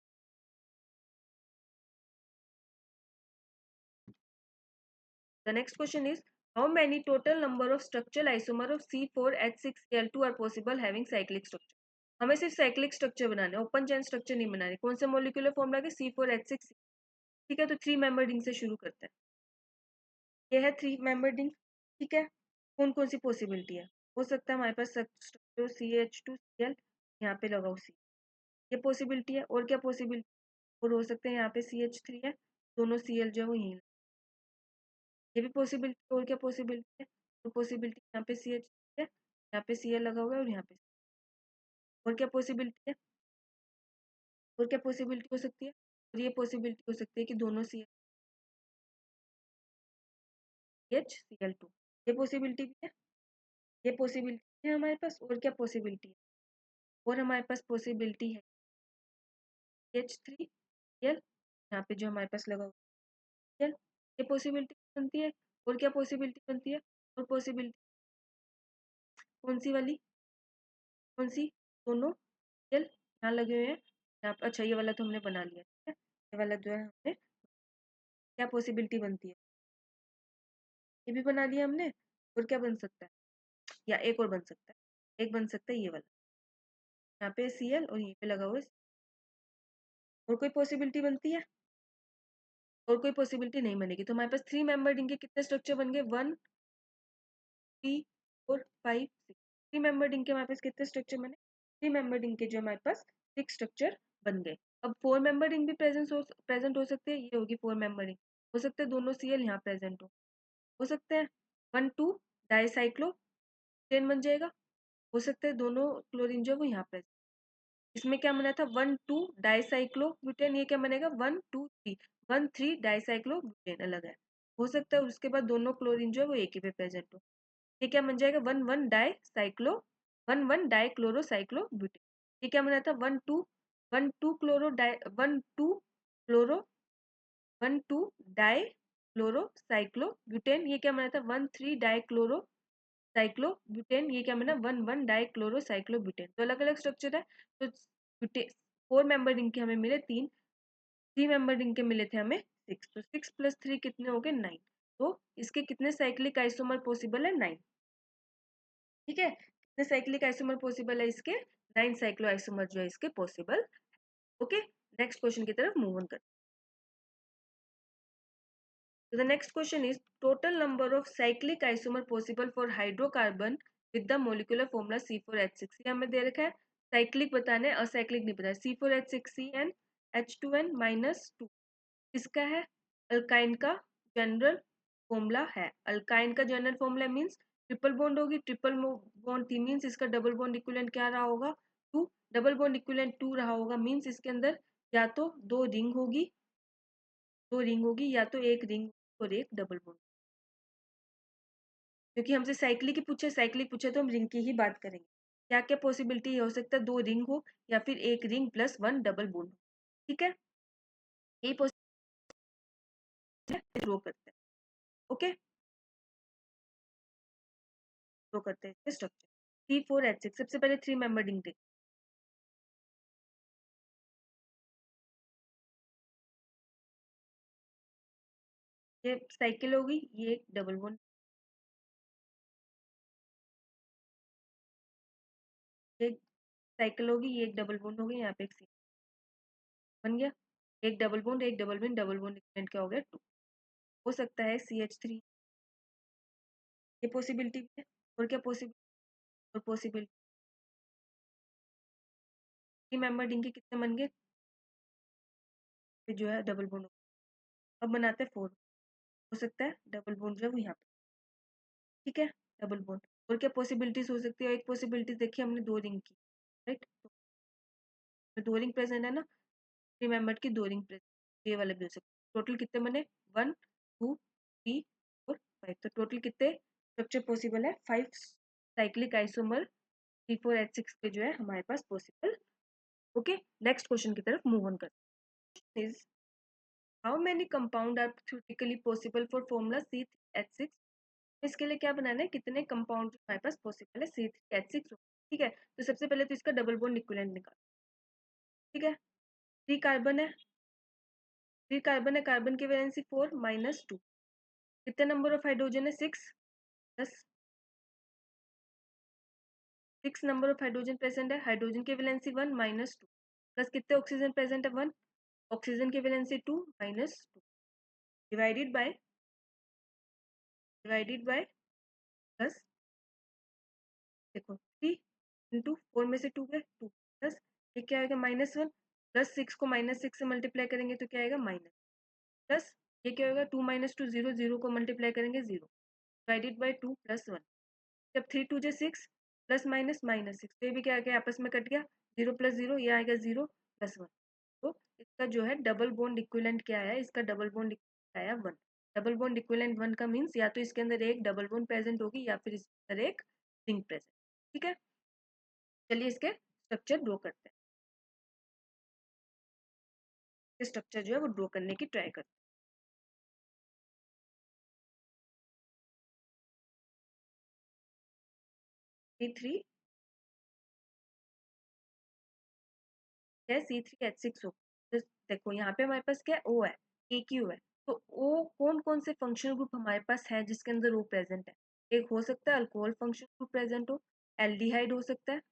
The next question is how many total number of structural isomer of C4H6Cl2 are possible having cyclic structure. हमें सिर्फ साइक्लिक स्ट्रक्चर बनाना है, ओपन चेन स्ट्रक्चर नहीं बनाने। कौन से मॉलिक्यूलर फॉर्मूला के, C4H6, ठीक है। तो थ्री मेंबर रिंग से शुरू करते हैं, ये है थ्री मेंबर रिंग, ठीक है। कौन कौन सी पॉसिबिलिटी है, हो सकता है हमारे पास स्ट्रक्चर CH2Cl, यहाँ पे लगाओ C, ये पॉसिबिलिटी है। और क्या पॉसिबिलिटी, और हो सकते हैं यहाँ पे CH3 है, दोनों Cl जो है वो यहीं, ये भी पॉसिबिलिटी। और क्या पॉसिबिलिटी है, तो पॉसिबिलिटी यहाँ पे CH है, यहाँ पे Cl लगा हुआ है, और यहाँ पे, और क्या पॉसिबिलिटी है, और क्या पॉसिबिलिटी हो सकती है, और ये पॉसिबिलिटी हो सकती है कि दोनों CH Cl2, ये पॉसिबिलिटी भी है, ये पॉसिबिलिटी है हमारे पास। और क्या पॉसिबिलिटी है, और हमारे पास पॉसिबिलिटी है CH3Cl, यहाँ पे जो हमारे पास लगा हुआ है Cl, ये पॉसिबिलिटी बनती है। और क्या पॉसिबिलिटी बनती है, और पॉसिबिलिटी कौन सी वाली, कौन सी, दोनों Cl यहाँ लगे हुए हैं, यहाँ पे, अच्छा ये वाला तो हमने बना लिया, ठीक है। ये वाला जो है हमने, क्या पॉसिबिलिटी बनती है, ये भी बना लिया हमने। और क्या बन सकता है, या एक और बन सकता है, एक बन सकता है ये वाला, यहाँ पे Cl और यहीं पे लगा हुआ है। और कोई पॉसिबिलिटी बनती है, और कोई पॉसिबिलिटी नहीं बनेगी। तो हमारे पास थ्री मेंबर रिंग के कितने स्ट्रक्चर बन गए, 1 3 4 5 6, थ्री मेंबर रिंग के हमारे पास कितने स्ट्रक्चर बने, थ्री मेंबर रिंग के जो हमारे पास 6 स्ट्रक्चर बन गए। अब फोर मेंबर रिंग भी प्रेजेंट हो सकते हैं, ये होगी फोर मेंबर रिंग, हो सकते हैं दोनों Cl यहाँ प्रेजेंट हो सकते हैं 1 2 डाइसाइक्लो चेन बन जाएगा, हो सकते हैं दोनों क्लोरीन जो है वो यहाँ प्रेजेंट। इसमें क्या बना था 1 2 डाइसाइक्लोब्यूटेन, ये क्या बनेगा 1 2 3, 1 3 डाइसाइक्लोब्यूटेन अलग है, हो सकता है उसके बाद दोनों क्लोरीन जो है वो एक ही पे प्रेजेंट हो, ये क्या बन जाएगा 1 1 डाइक्लोरोसाइक्लोब्यूटेन। ये क्या बना था 1 2 डाइक्लोरोसाइक्लोब्यूटेन, ये क्या बना था 1 3 डाइक्लोरोसाइक्लोब्यूटेन, ये क्या बना 1 1 डाइक्लोरोसाइक्लोब्यूटेन। तो अलग अलग स्ट्रक्चर है। तो फोर मेंबर रिंग के हमें मिले तीन, थ्री मेंबर रिंग के मिले थे हमें 6, तो 6 + 3 कितने हो गए 9। तो इसके कितने साइक्लिक आइसोमर पॉसिबल है 9, ठीक है। कितने साइक्लिक आइसोमर पॉसिबल है इसके, 9 साइक्लो आइसोमर जो है इसके पॉसिबल। ओके, नेक्स्ट क्वेश्चन की तरफ मूव ऑन करते हैं। The next question is total number of cyclic isomer possible for hydrocarbon with the molecular formula C4H6। ये हमें दे रखा है, साइक्लिक बताना है, असाइक्लिक नहीं बताया। C4H6CN H2N -2 इसका है, अल्काइन का जनरल फॉर्मूला है। अल्काइन का general formula means triple bond होगी, ट्रिपल बॉन्ड थी मीन्स इसका डबल बॉन्ड इक्विवेलेंट क्या रहा होगा, 2। डबल बॉन्ड इक्विवेलेंट 2 रहा होगा मीन्स इसके अंदर या तो दो रिंग होगी या तो एक रिंग और एक डबल बॉन्ड। क्योंकि हमसे साइक्लिक पूछे तो हम रिंग की ही बात करेंगे। क्या क्या पॉसिबिलिटी हो सकता है, दो रिंग हो या फिर एक ring plus one double bond. ठीक है, यही पॉसिबिलिटी ड्रॉ करते हैं। ओके, ड्रॉ करते हैं स्ट्रक्चर 3 4 8 6। सबसे पहले 3 मेंबर रिंग देख, ये साइकिल होगी, ये एक डबल बॉन्ड, ये साइकिल होगी, ये एक डबल बॉन्ड होगी, यहाँ पे एक सी बन गया। एक डबल बॉन्ड, एक डबल बॉन्ड इक्विवेलेंट क्या हो गया, 2। हो सकता है CH3, ये पॉसिबिलिटी भी है। और क्या पॉसिबिलिटी मेंबर रिंग के कितने बन गए, जो है डबल बॉन्ड। अब बनाते हैं 4। हो सकता है डबल बॉन्ड जो है वो यहाँ पे, ठीक है, डबल बॉन्ड। और क्या पॉसिबिलिटीज हो सकती है, एक पॉसिबिलिटी देखिए हमने दो रिंग की, राइट, तो दो रिंग प्रेजेंट है ना, थ्री मेंबर की दो रिंग प्रेजेंट, ये वाला भी हो सकता है। टोटल कितने बने, 1 2 3 4 5। तो टोटल कितने स्ट्रक्चर पॉसिबल है, 5 साइक्लिक आइसोमर 3 4 8 6 के जो है हमारे पास पॉसिबल। ओके, नेक्स्ट क्वेश्चन की तरफ मूव ऑन करते हैं। Is how many compound are theoretically possible for formula C3H6। इसके लिए क्या बनाना है, कितने कंपाउंड हमारे पास पॉसिबल है C3H6। ठीक है, तो सबसे पहले तो इसका डबल बॉन्ड इक्विवेलेंट निकाल। ठीक है, 3 कार्बन है, कार्बन की वैलेंसी 4 - 2। कितने नंबर ऑफ हाइड्रोजन है, 6 plus 6 number of hydrogen present है। हाइड्रोजन की वैलेंसी 1 - 2 प्लस कितने ऑक्सीजन प्रेजेंट है, 1। ऑक्सीजन की वैलेंसी 2 - 2 डिवाइडेड बाय प्लस, देखो 3 × 4 में से 2 गए, 2 प्लस ये क्या आएगा, -1 प्लस 6 को -6 से मल्टीप्लाई करेंगे तो क्या आएगा, माइनस, प्लस ये क्या होगा, 2 - 2 0, 0 को मल्टीप्लाई करेंगे 0 डिवाइडेड बाय 2 + 1। जब 3 2 6 प्लस माइनस -6, तो ये भी क्या आ गया, आपस में कट गया, 0 + 0 ये आएगा 0 + 1। तो इसका जो है डबल बॉन्ड इक्विवेलेंट क्या आया, इसका डबल बॉन्ड आया 1। डबल बॉन्ड इक्विवेलेंट 1 का मीन्स या तो इसके अंदर एक डबल बॉन्ड प्रेजेंट होगी या फिर इसके अंदर एक रिंग प्रेजेंट। ठीक है, चलिए इसके स्ट्रक्चर ड्रॉ करते हैं। स्ट्रक्चर जो है वो ड्रॉ करने की ट्राई करते हैं। C3 है, C3H6 हो। तो देखो यहाँ पे हमारे पास क्या है, O है, AQ है। तो O कौन कौन से फंक्शनल ग्रुप हमारे पास है जिसके अंदर O प्रेजेंट है। एक हो सकता है अल्कोहल फंक्शनल ग्रुप प्रेजेंट हो, एल्डिहाइड हो सकता है,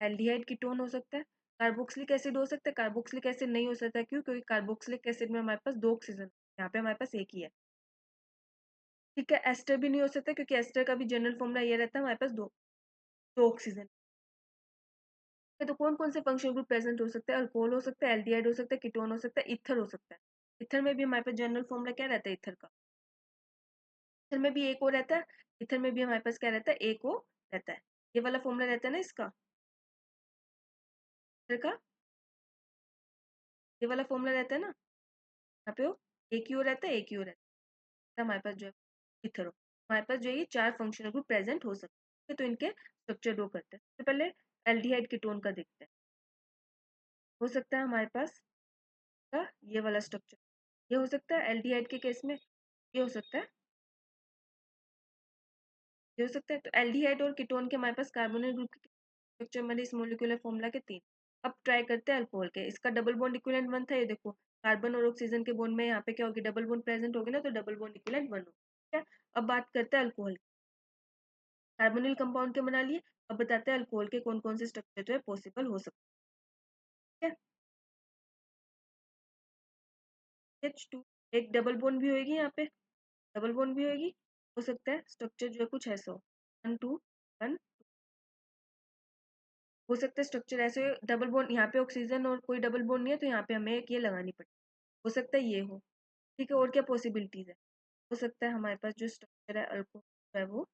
एल्डिहाइड कीटोन हो सकता है, कार्बोक्सिलिक एसिड हो सकता है। कार्बोक्सिलिक एसिड नहीं हो सकता, क्यों, क्योंकि कार्बोक्सिलिक एसिड में हमारे पास दो ऑक्सीजन, यहाँ पे हमारे पास एक ही है। ठीक है, एस्टर भी नहीं हो सकता, क्योंकि एस्टर का भी जनरल फॉर्मूला ये रहता है, हमारे पास दो दो ऑक्सीजन। तो कौन कौन से फंक्शनल ग्रुप प्रेजेंट हो सकते हैं, अल्कोहल हो सकता है, एल्डिहाइड हो सकता है, कीटोन हो सकता है, ईथर हो सकता है। ईथर में भी हमारे पास जनरल फॉर्मूला क्या रहता है, ईथर का, ईथर में भी एक ओ रहता है। ईथर में भी हमारे पास क्या रहता है, एक ओ रहता है। ये वाला फॉर्मूला रहता है ना इसका, ईथर का ये वाला फॉर्मूला रहता है ना, यहाँ पे वो एक ही ओ रहता है, एक ही ओ रहता है। हमारे पास जो है ईथर हो, हमारे पास जो है ये चार फंक्शनल ग्रुप प्रेजेंट हो सकते हैं। तो इनके स्ट्रक्चर ड्रॉ करते हैं। तो पहले एल्डिहाइड कीटोन का देखते हैं। हो सकता है हमारे पास का ये वाला स्ट्रक्चर, ये हो सकता है एल्डिहाइड के केस में, ये हो सकता है, ये हो सकता है। तो एल्डिहाइड और कीटोन के हमारे पास कार्बोनिल ग्रुप के स्ट्रक्चर में इस मोलिकुलर फॉर्मूला के 3। अब ट्राई करते हैं अल्कोहल के। इसका डबल बॉन्ड इक्विवेलेंट 1 था, ये देखो कार्बन और ऑक्सीजन के बॉन्ड में यहाँ पे क्या होगी, डबल बॉन्ड प्रेजेंट होगी ना, तो डबल बॉन्ड इक्विवेलेंट 1 होगा। ठीक है, अब बात करते हैं अल्कोहल की। कार्बोनिल कंपाउंड के बना लिए, अब बताते हैं अल्कोहल के कौन कौन से स्ट्रक्चर जो है पॉसिबल हो सकते हैं। H2, एक डबल बॉन्ड भी होगी यहाँ पे, डबल बॉन्ड भी होगी। हो सकता है स्ट्रक्चर जो है कुछ ऐसा हो, 1 2 1। हो सकता है स्ट्रक्चर ऐसे डबल बॉन्ड, यहाँ पे ऑक्सीजन और कोई डबल बॉन्ड नहीं है, तो यहाँ पे हमें एक ये लगानी पड़े। हो सकता है ये हो, ठीक है, और क्या पॉसिबिलिटीज है? हो सकता है हमारे पास जो स्ट्रक्चर है अल्कोहल है वो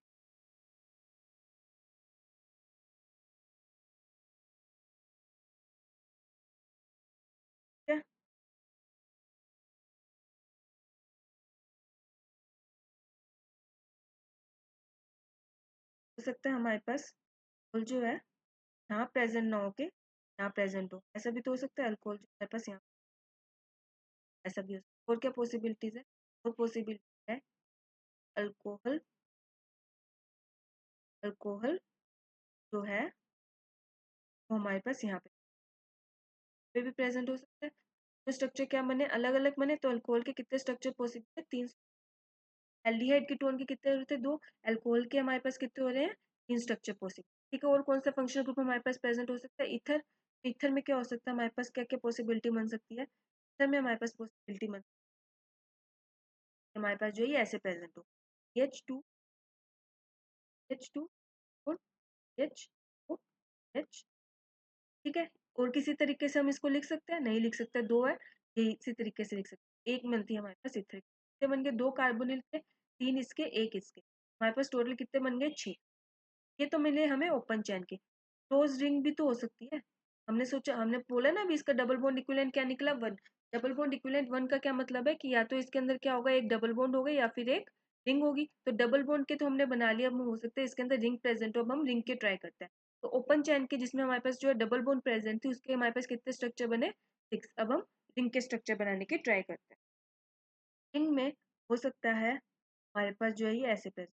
क्या हो सकता है हमारे पास अल्कोहल जो है यहाँ प्रेजेंट ना होके यहाँ प्रेजेंट हो, ऐसा भी तो हो सकता है। अल्कोहल जो हमारे पास यहाँ ऐसा भी हो सकता है। और क्या पॉसिबिलिटीज है? और पॉसिबिलिटी है अल्कोहल अल्कोहल जो है वो हमारे पास यहाँ पे भी प्रेजेंट हो सकता है। तो स्ट्रक्चर क्या बने? अलग अलग बने, तो अल्कोहल के कितने स्ट्रक्चर पॉसिबल है? 3। एल्डिहाइड कीटोन के कितने होते हैं? 2। अल्कोहल के हमारे पास कितने हो रहे हैं? 3 स्ट्रक्चर पॉसिबल। ठीक है, और कौन सा फंक्शनल ग्रुप हमारे पास प्रेजेंट हो सकता है? ईथर। ईथर में क्या हो सकता है हमारे पास? क्या क्या पॉसिबिलिटी बन सकती है ईथर में? हमारे पास पॉसिबिलिटी बन हमारे पास जो है ऐसे प्रेजेंट हो H2 H2 और H O H। ठीक है, और किसी तरीके से हम इसको लिख सकते हैं? नहीं लिख सकते, 2 है, ये इसी तरीके से लिख सकते हैं। एक मिलती है हमारे पास इथर, कितने बन गए? 2 कार्बोनिल के, 3 इसके, 1 इसके, हमारे पास टोटल कितने बन गए? 6। ये तो मिले हमें ओपन चैन के। क्लोज रिंग भी तो हो सकती है। हमने सोचा, हमने बोला ना अभी इसका डबल बॉन्ड इक्विवेलेंट क्या निकला? 1। डबल बॉन्ड इक्विवेलेंट 1 का क्या मतलब है कि या तो इसके अंदर क्या होगा? एक डबल बॉन्ड होगा या फिर एक रिंग होगी। तो डबल बॉन्ड के तो हमने बना लिया, अब हो सकता है इसके अंदर रिंग प्रेजेंट हो, अब हम रिंग के ट्राई करते हैं। तो ओपन चैन के जिसमें हमारे पास जो है डबल बॉन्ड प्रेजेंट थी, उसके हमारे पास कितने स्ट्रक्चर बने? 6। अब हम रिंग के स्ट्रक्चर बनाने की ट्राई करते हैं। रिंग में हो सकता है हमारे पास जो है ये ऐसे प्रेजेंट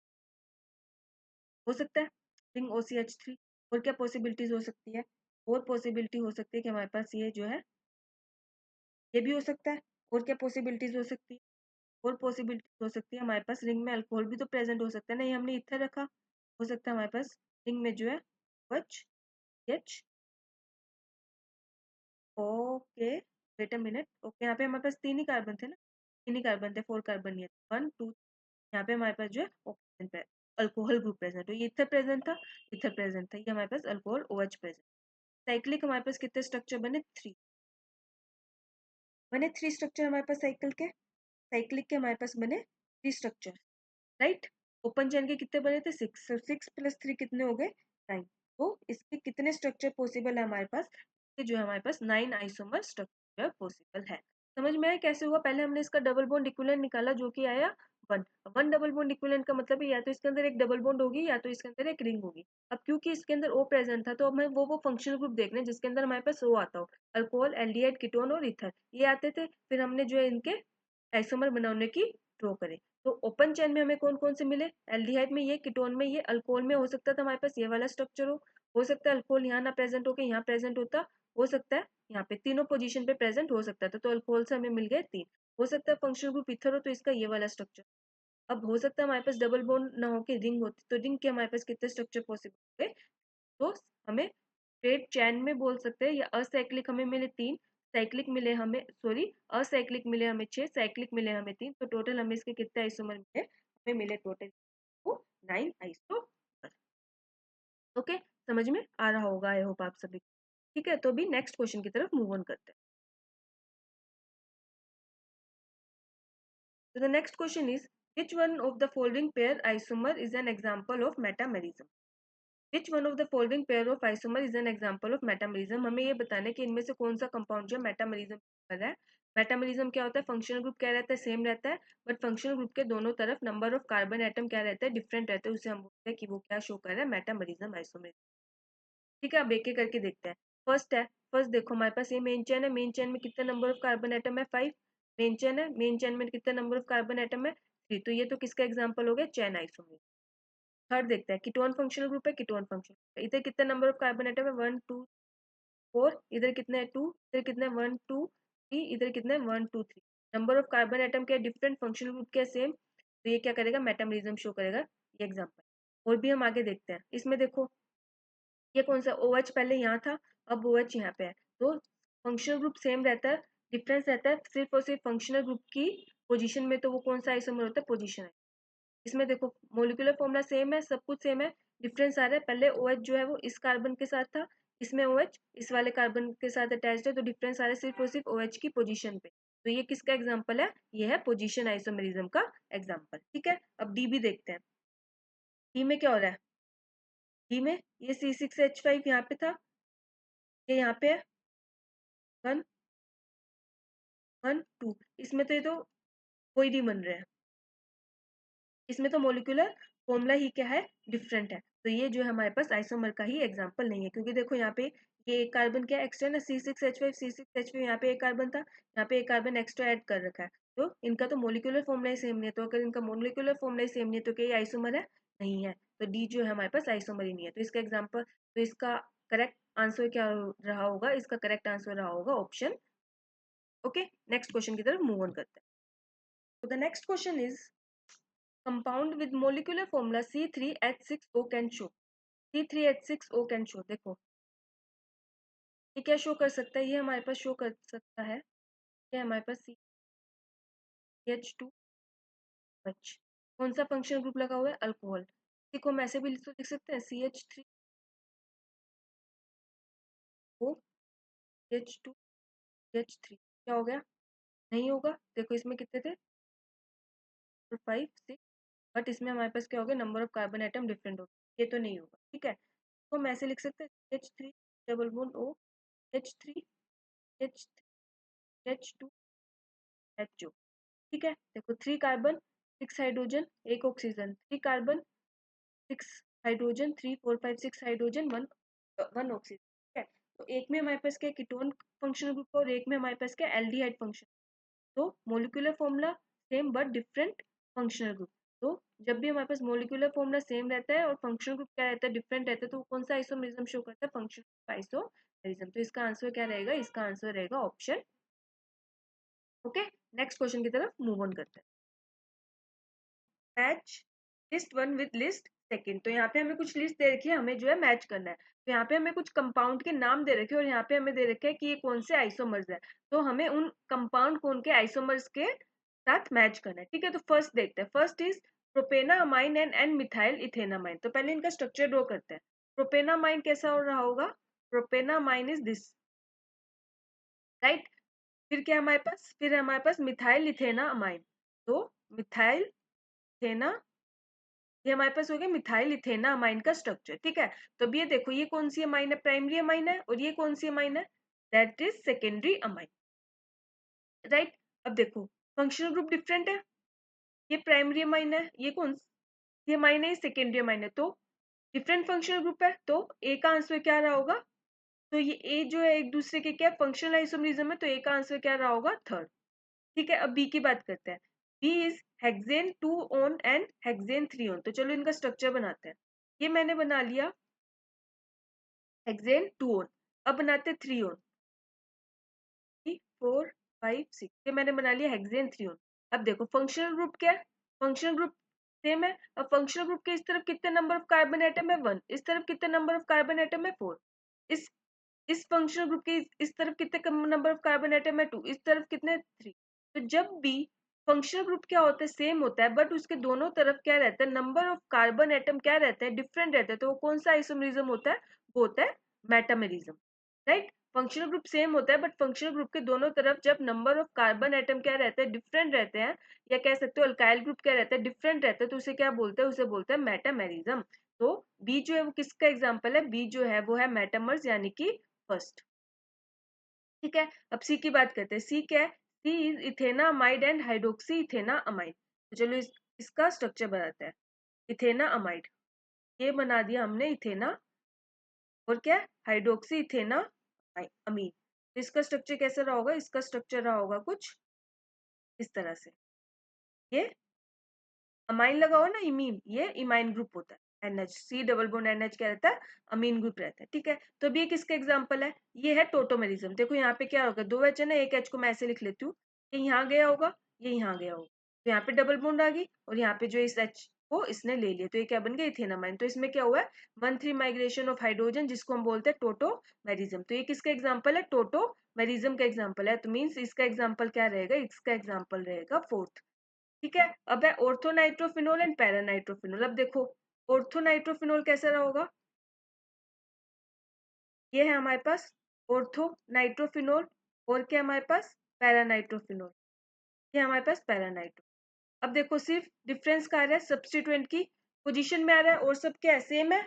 हो सकता है, रिंग OCH3। और क्या पॉसिबिलिटीज हो सकती है? और पॉसिबिलिटी हो सकती है कि हमारे पास ये जो है ये भी हो सकता है। और क्या पॉसिबिलिटीज हो सकती है? और पॉसिबिलिटीज हो सकती है हमारे पास रिंग में अल्कोहल भी तो प्रेजेंट हो सकता है। नहीं, हमने इथर रखा, हो सकता है हमारे पास रिंग में जो है OH H। Okay, wait a minute. Okay, यहाँ पे हमारे पास 3 ही कार्बन थे ना? 3 ही कार्बन थे, 4 कार्बन नहीं है। 1 2, यहाँ पे हमारे पास जो है ऑक्सीजन पे अल्कोहल ग्रुप प्रेजेंट हो, ये इथर प्रेजेंट था, इथर प्रेजेंट था, ये हमारे पास अल्कोहल OH प्रेजेंट। साइक्लिक हमारे पास कितने स्ट्रक्चर बने? 3 बने। 3 स्ट्रक्चर हमारे पास साइकिल के, साइक्लिक के हमारे पास बने 3 स्ट्रक्चर, राइट। ओपन चेन के कितने बने थे? 6। 6 + 3 कितने हो गए? 9। तो इसके कितने स्ट्रक्चर पॉसिबल है हमारे पास? ये जो है हमारे पास 9 आइसोमर स्ट्रक्चर पॉसिबल है। समझ में आया कैसे हुआ? पहले हमने इसका डबल बॉन्ड इक्विवेलेंट निकाला जो कि आया 1। 1 डबल बॉन्ड इक्विवेलेंट का मतलब है या तो इसके अंदर एक डबल बॉन्ड होगी या तो इसके अंदर एक रिंग होगी। अब क्योंकि इसके अंदर O प्रेजेंट था, तो अब हमें वो फंक्शनल ग्रुप देखने हैं जिसके अंदर हमारे पास O आता हो। अल्कोहल, एल्डिहाइड, कीटोन और ईथर ये आते थे, फिर हमने जो है इनके आइसोमर बनाने की ड्रॉ करे। तो ओपन चेन में हमें कौन कौन से मिले? एल्डिहाइड में ये, कीटोन में ये, अल्कोहल में हो सकता था हमारे पास ये वाला स्ट्रक्चर हो सकता है अल्कोहल यहाँ ना प्रेजेंट होकर यहाँ प्रेजेंट होता, हो सकता है यहाँ पे तीनों पोजीशन पे प्रेजेंट हो सकता था, तो अल्कोहल से हमें मिल गए 3। हो सकता है फंक्शनल ग्रुप इथर हो तो इसका ये वाला स्ट्रक्चर। अब हो सकता है हमारे पास डबल बॉन्ड ना होके रिंग होती, तो रिंग के हमारे पास कितने स्ट्रक्चर पॉसिबल हुए? तो हमें स्ट्रेट चैन में बोल सकते हैं, या असाइक्लिक हमें मिले 3, साइक्लिक मिले हमें, सॉरी, असाइक्लिक मिले हमें 6, साइक्लिक मिले हमें 3, तो टोटल हमें इसके कितने आइसोमर मिले? हमें मिले टोटल 9 आइसोमर। ओके, समझ में आ रहा होगा आई होप आप सभी। ठीक है, तो अभी नेक्स्ट क्वेश्चन की तरफ मूव ऑन करते हैं। So the next question is, which one of the following pair isomer is an example of metamerism? Which one of the following pair of isomer is an example of metamerism? हमें ये बताना है कि इनमें से कौन सा कंपाउंड जो मेटामेरिज्म कर रहा है। मेटामेरिज्म क्या होता है? फंक्शनल ग्रुप क्या रहता है? सेम रहता है, बट फंक्शनल ग्रुप के दोनों तरफ नंबर ऑफ कार्बन एटम क्या रहता है? डिफरेंट रहता है, उसे हम बोलते हैं कि वो क्या शो कर रहा है? Metamerism, isomerism. ठीक है, अब एक एक करके देखते हैं। फर्स्ट है, फर्स्ट देखो हमारे पास ये मेन चेन है, मेन चेन में कितने नंबर ऑफ कार्बन एटम है? 5। मेन चेन है, मेन चेन में कितने नंबर ऑफ कार्बन एटम है? 3। तो ये तो किसका एग्जाम्पल हो गया? Chain isomerism. थर्ड देखते हैं, कीटोन फंक्शनल ग्रुप है, कीटोन फंक्शनल, इधर कितने नंबर ऑफ कार्बन एटम है? 1 2 4, इधर कितने हैं? 2, इधर कितने हैं? 1 2 3, इधर कितने हैं? 1 2 3। नंबर ऑफ कार्बन एटम के डिफरेंट, फंक्शनल ग्रुप के सेम, तो ये क्या करेगा? मेटामेरिज्म शो करेगा, ये एग्जाम्पल। और भी हम आगे देखते हैं, इसमें देखो ये कौन सा OH पहले यहाँ था, अब OH यहाँ पे है, तो फंक्शनल ग्रुप सेम रहता है, डिफरेंस रहता है सिर्फ और सिर्फ फंक्शनल ग्रुप की पोजीशन में, तो वो कौन सा आइसोमर होता है? पोजीशन है। इसमें देखो मोलिकुलर फॉर्मूला सेम है, सब कुछ सेम है, डिफरेंस आ रहा है, पहले OH जो है वो इस कार्बन के साथ था, इसमें OH इस वाले कार्बन के साथ अटैच्ड है, तो डिफरेंस आ रहा है सिर्फ और सिर्फ OH की पोजीशन पे। तो ये किसका एग्जाम्पल है? ये है पोजीशन आइसोमेरिज्म का एग्जाम्पल। ठीक है, अब डी भी देखते हैं। डी में क्या हो रहा है? डी में ये C6H5 यहाँ पे था, ये यहाँ पे है 1 1 2, इसमें तो ये तो कोई नहीं बन रहा है, इसमें तो मोलिकुलर फॉर्मूला ही क्या है? डिफरेंट है। तो ये जो है हमारे पास आइसोमर का ही एग्जांपल नहीं है, क्योंकि देखो यहाँ पे ये एक कार्बन क्या एक्स्ट्रा ना, C6H5 यहाँ पे एक कार्बन था, यहाँ पे एक कार्बन एक्स्ट्रा ऐड कर रखा है, तो इनका तो मोलिकुलर फॉर्मूला ही सेम नहीं है। तो अगर इनका मोलिकुलर फॉर्मूला ही सेम नहीं है तो क्या ये आइसोमर है? नहीं है। तो डी जो है हमारे पास आइसोमर ही नहीं है। तो इसका एग्जाम्पल, तो इसका करेक्ट आंसर क्या रहा होगा? इसका करेक्ट आंसर रहा होगा ऑप्शन। ओके, नेक्स्ट क्वेश्चन की तरफ मूव ऑन करते हैं। तो the next question is compound with molecular formula C3H6O can show। C3H6O can show, देखो ये क्या शो कर सकता है? ये हमारे पास शो कर सकता है, ये हमारे पास CH2H, कौन सा फंक्शनल ग्रुप लगा हुआ है? अल्कोहल। इसी को हम ऐसे भी तो लिख सकते हैं CH3OH2CH3। क्या हो गया? नहीं होगा। देखो इसमें कितने थे? 5 6, बट इसमें हमारे पास क्या हो गया? Number of carbon atom different हो गया, ये तो नहीं होगा। ठीक है, तो हम ऐसे लिख सकते हैं CH3 H2HO। ठीक है, देखो 3 carbon 6 hydrogen 1 oxygen, 3 carbon 6 hydrogen 3 4 5 6 hydrogen 1 oxygen. ठीक है, तो एक में हमारे पास क्या कीटोन फंक्शनल ग्रुप और एक में हमारे पास क्या एल्डिहाइड फंक्शन। तो molecular formula same but different functional group. तो जब भी हमारे पास मोलिकुलर फॉर्मूला सेम रहता है और फंक्शनल ग्रुप क्या रहता है? डिफरेंट रहता है, तो कौन सा आइसोमेरिज्म शो करता है? Functional isomerism. तो इसका आंसर क्या रहेगा? इसका आंसर रहेगा ऑप्शन। ओके, नेक्स्ट क्वेश्चन की तरफ मूव ऑन करते हैं। Match list one with list second. तो यहाँ पे हमें कुछ लिस्ट दे रखी है, हमें जो है मैच करना है। तो यहाँ पे हमें कुछ कंपाउंड के नाम दे रखे हैं और यहाँ पे हमें दे रखे हैं कि ये कौन से आइसोमर्स है। तो हमें उन कंपाउंड कौन के आइसोमर्स के साथ मैच करना है। ठीक है, तो फर्स्ट देखते हैं। First is propanamine and methyl ethanamine. तो पहले इनका स्ट्रक्चर ड्रॉ करते हैं। प्रोपेनामाइन कैसा हो रहा होगा? Propanamine is this, right. फिर क्या हमारे पास? फिर हमारे पास मिथाइल इथेना अमाइन। तो मिथाइल इथेना, ये हमारे पास हो गया मिथाइल इथेना अमाइन का स्ट्रक्चर। ठीक है, तो अब ये देखो ये कौन सी अमाइन है? प्राइमरी अमाइन है। और ये कौन सी अमाइन है? That is secondary amine, right. अब देखो फंक्शनल ग्रुप डिफरेंट है, ये प्राइमरी अमाइन है, ये कौन सी अमाइन है? ये सेकेंडरी अमाइन है। तो डिफरेंट फंक्शनल ग्रुप है, तो ए का आंसर क्या रहा होगा? तो ये ए जो है एक दूसरे के क्या फंक्शनल आइसोमरिज्म है, तो ए का आंसर क्या रहा होगा? थर्ड। ठीक है, अब बी की बात करते हैं। B is hexane 2 one and hexane 3 one. तो चलो इनका स्ट्रक्चर बनाते हैं। ये मैंने बना लिया हेक्सेन 2 ऑन। अब बनाते 3 ऑन, 3 4 5 6, ये मैंने बना लिया हेक्सेन 3 ऑन। अब देखो फंक्शनल ग्रुप क्या है? फंक्शनल ग्रुप सेम है। अब फंक्शनल ग्रुप के इस तरफ कितने नंबर ऑफ कार्बन एटम है? 1। इस तरफ कितने नंबर ऑफ कार्बन एटम है? 4। इस फंक्शनल ग्रुप के इस तरफ कितने नंबर ऑफ कार्बन एटम है? 2। इस तरफ कितने? 3। तो जब भी फंक्शनल ग्रुप क्या होता है? सेम होता है, बट उसके दोनों तरफ क्या रहता है? नंबर ऑफ कार्बन एटम क्या रहता है? डिफरेंट रहता है। तो वो कौन सा आइसोमेरिज्म होता है? वो होता है metamerism, right. Functional group same होता है, बट फंक्शनल ग्रुप के दोनों तरफ जब नंबर ऑफ कार्बन एटम क्या रहते हैं? डिफरेंट रहते हैं, या कह सकते हो अल्काइल ग्रुप क्या रहता है? डिफरेंट रहता है, तो उसे क्या बोलते हैं? उसे बोलते हैं मेटामेरिज्म। तो बी जो है वो किसका एग्जाम्पल है? बी जो है वो है मेटामर्स, यानी कि फर्स्ट। ठीक है, अब सी की बात करते हैं। सी क्या है? C is ethanamide and hydroxy ethanamide. तो चलो इसका स्ट्रक्चर बनाते हैं। इथेना अमाइड, ये बना दिया हमने इथेना, और क्या? हाइड्रोक्सी इथेना अमीन। तो इसका स्ट्रक्चर कैसा रहा होगा? इसका स्ट्रक्चर रहा होगा कुछ इस तरह से। ये अमाइन लगा हुआ ना, इमीन, ये इमाइन ग्रुप होता है। NH C double bond NH क्या रहता है? अमीन ग्रुप रहता है। ठीक है, तो अभी ये किसका एग्जांपल है? ये है टोटोमेरिज्म। देखो यहाँ पे क्या होगा? 2 H है ना, एक H को मैं ऐसे लिख लेती हूँ, ये यहाँ गया होगा, ये यहाँ गया होगा, तो यहाँ पे डबल बॉन्ड आ गई, और यहाँ पे जो इस H को इसने ले लिया, तो ये क्या बन गया? इथेनामाइन। तो इसमें क्या हुआ है? 1 3 माइग्रेशन ऑफ हाइड्रोजन, जिसको हम बोलते हैं टोटोमेरिज्म। तो ये किसका एग्जाम्पल है? टोटोमेरिज्म का एग्जाम्पल है। तो मीन्स इसका एग्जाम्पल क्या रहेगा? इसका एग्जाम्पल रहेगा फोर्थ। ठीक है, अब है ऑर्थोनाइट्रोफिनोल एंड पैरानाइट्रोफिनोल। अब देखो ऑर्थोनाइट्रोफिनोल कैसा रहा होगा? ये है हमारे पास ऑर्थोनाइट्रोफिनोल, और क्या हमारे पास? पैरानाइट्रोफिनोल। ये हमारे पास पैरा नाइट्रो। अब देखो सिर्फ डिफरेंस का आ रहा है सब्स्टिट्यूएंट की पोजीशन में आ रहा है और सब क्या है सेम है,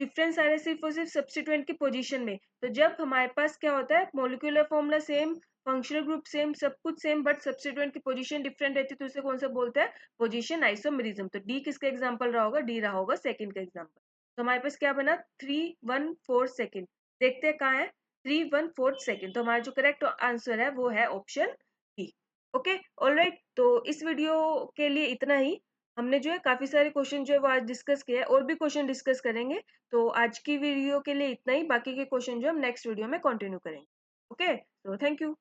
डिफरेंस आ रहा है सिर्फ और सिर्फ सब्स्टिट्यूएंट की पोजीशन में। तो जब हमारे पास क्या होता है molecular formula same, functional group same, सब कुछ सेम, बट सब्स्टिट्यूएंट की पोजीशन डिफरेंट रहती है तो उसे कौन सा बोलते हैं पोजीशन आइसोमेरिज्म। तो डी किसका एग्जांपल रहा होगा, डी रहा होगा सेकंड का एग्जांपल। तो हमारे पास क्या बना 314 देखते हैं कहाँ है 314 तो हमारा जो करेक्ट आंसर है वो है ऑप्शन डी। ओके ऑलराइट, तो इस वीडियो के लिए इतना ही। हमने जो है काफी सारे क्वेश्चन जो है वो आज डिस्कस किए हैं, और भी क्वेश्चन डिस्कस करेंगे। तो आज की वीडियो के लिए इतना ही, बाकी के क्वेश्चन जो हम नेक्स्ट वीडियो में कंटिन्यू करेंगे। ओके, तो थैंक यू।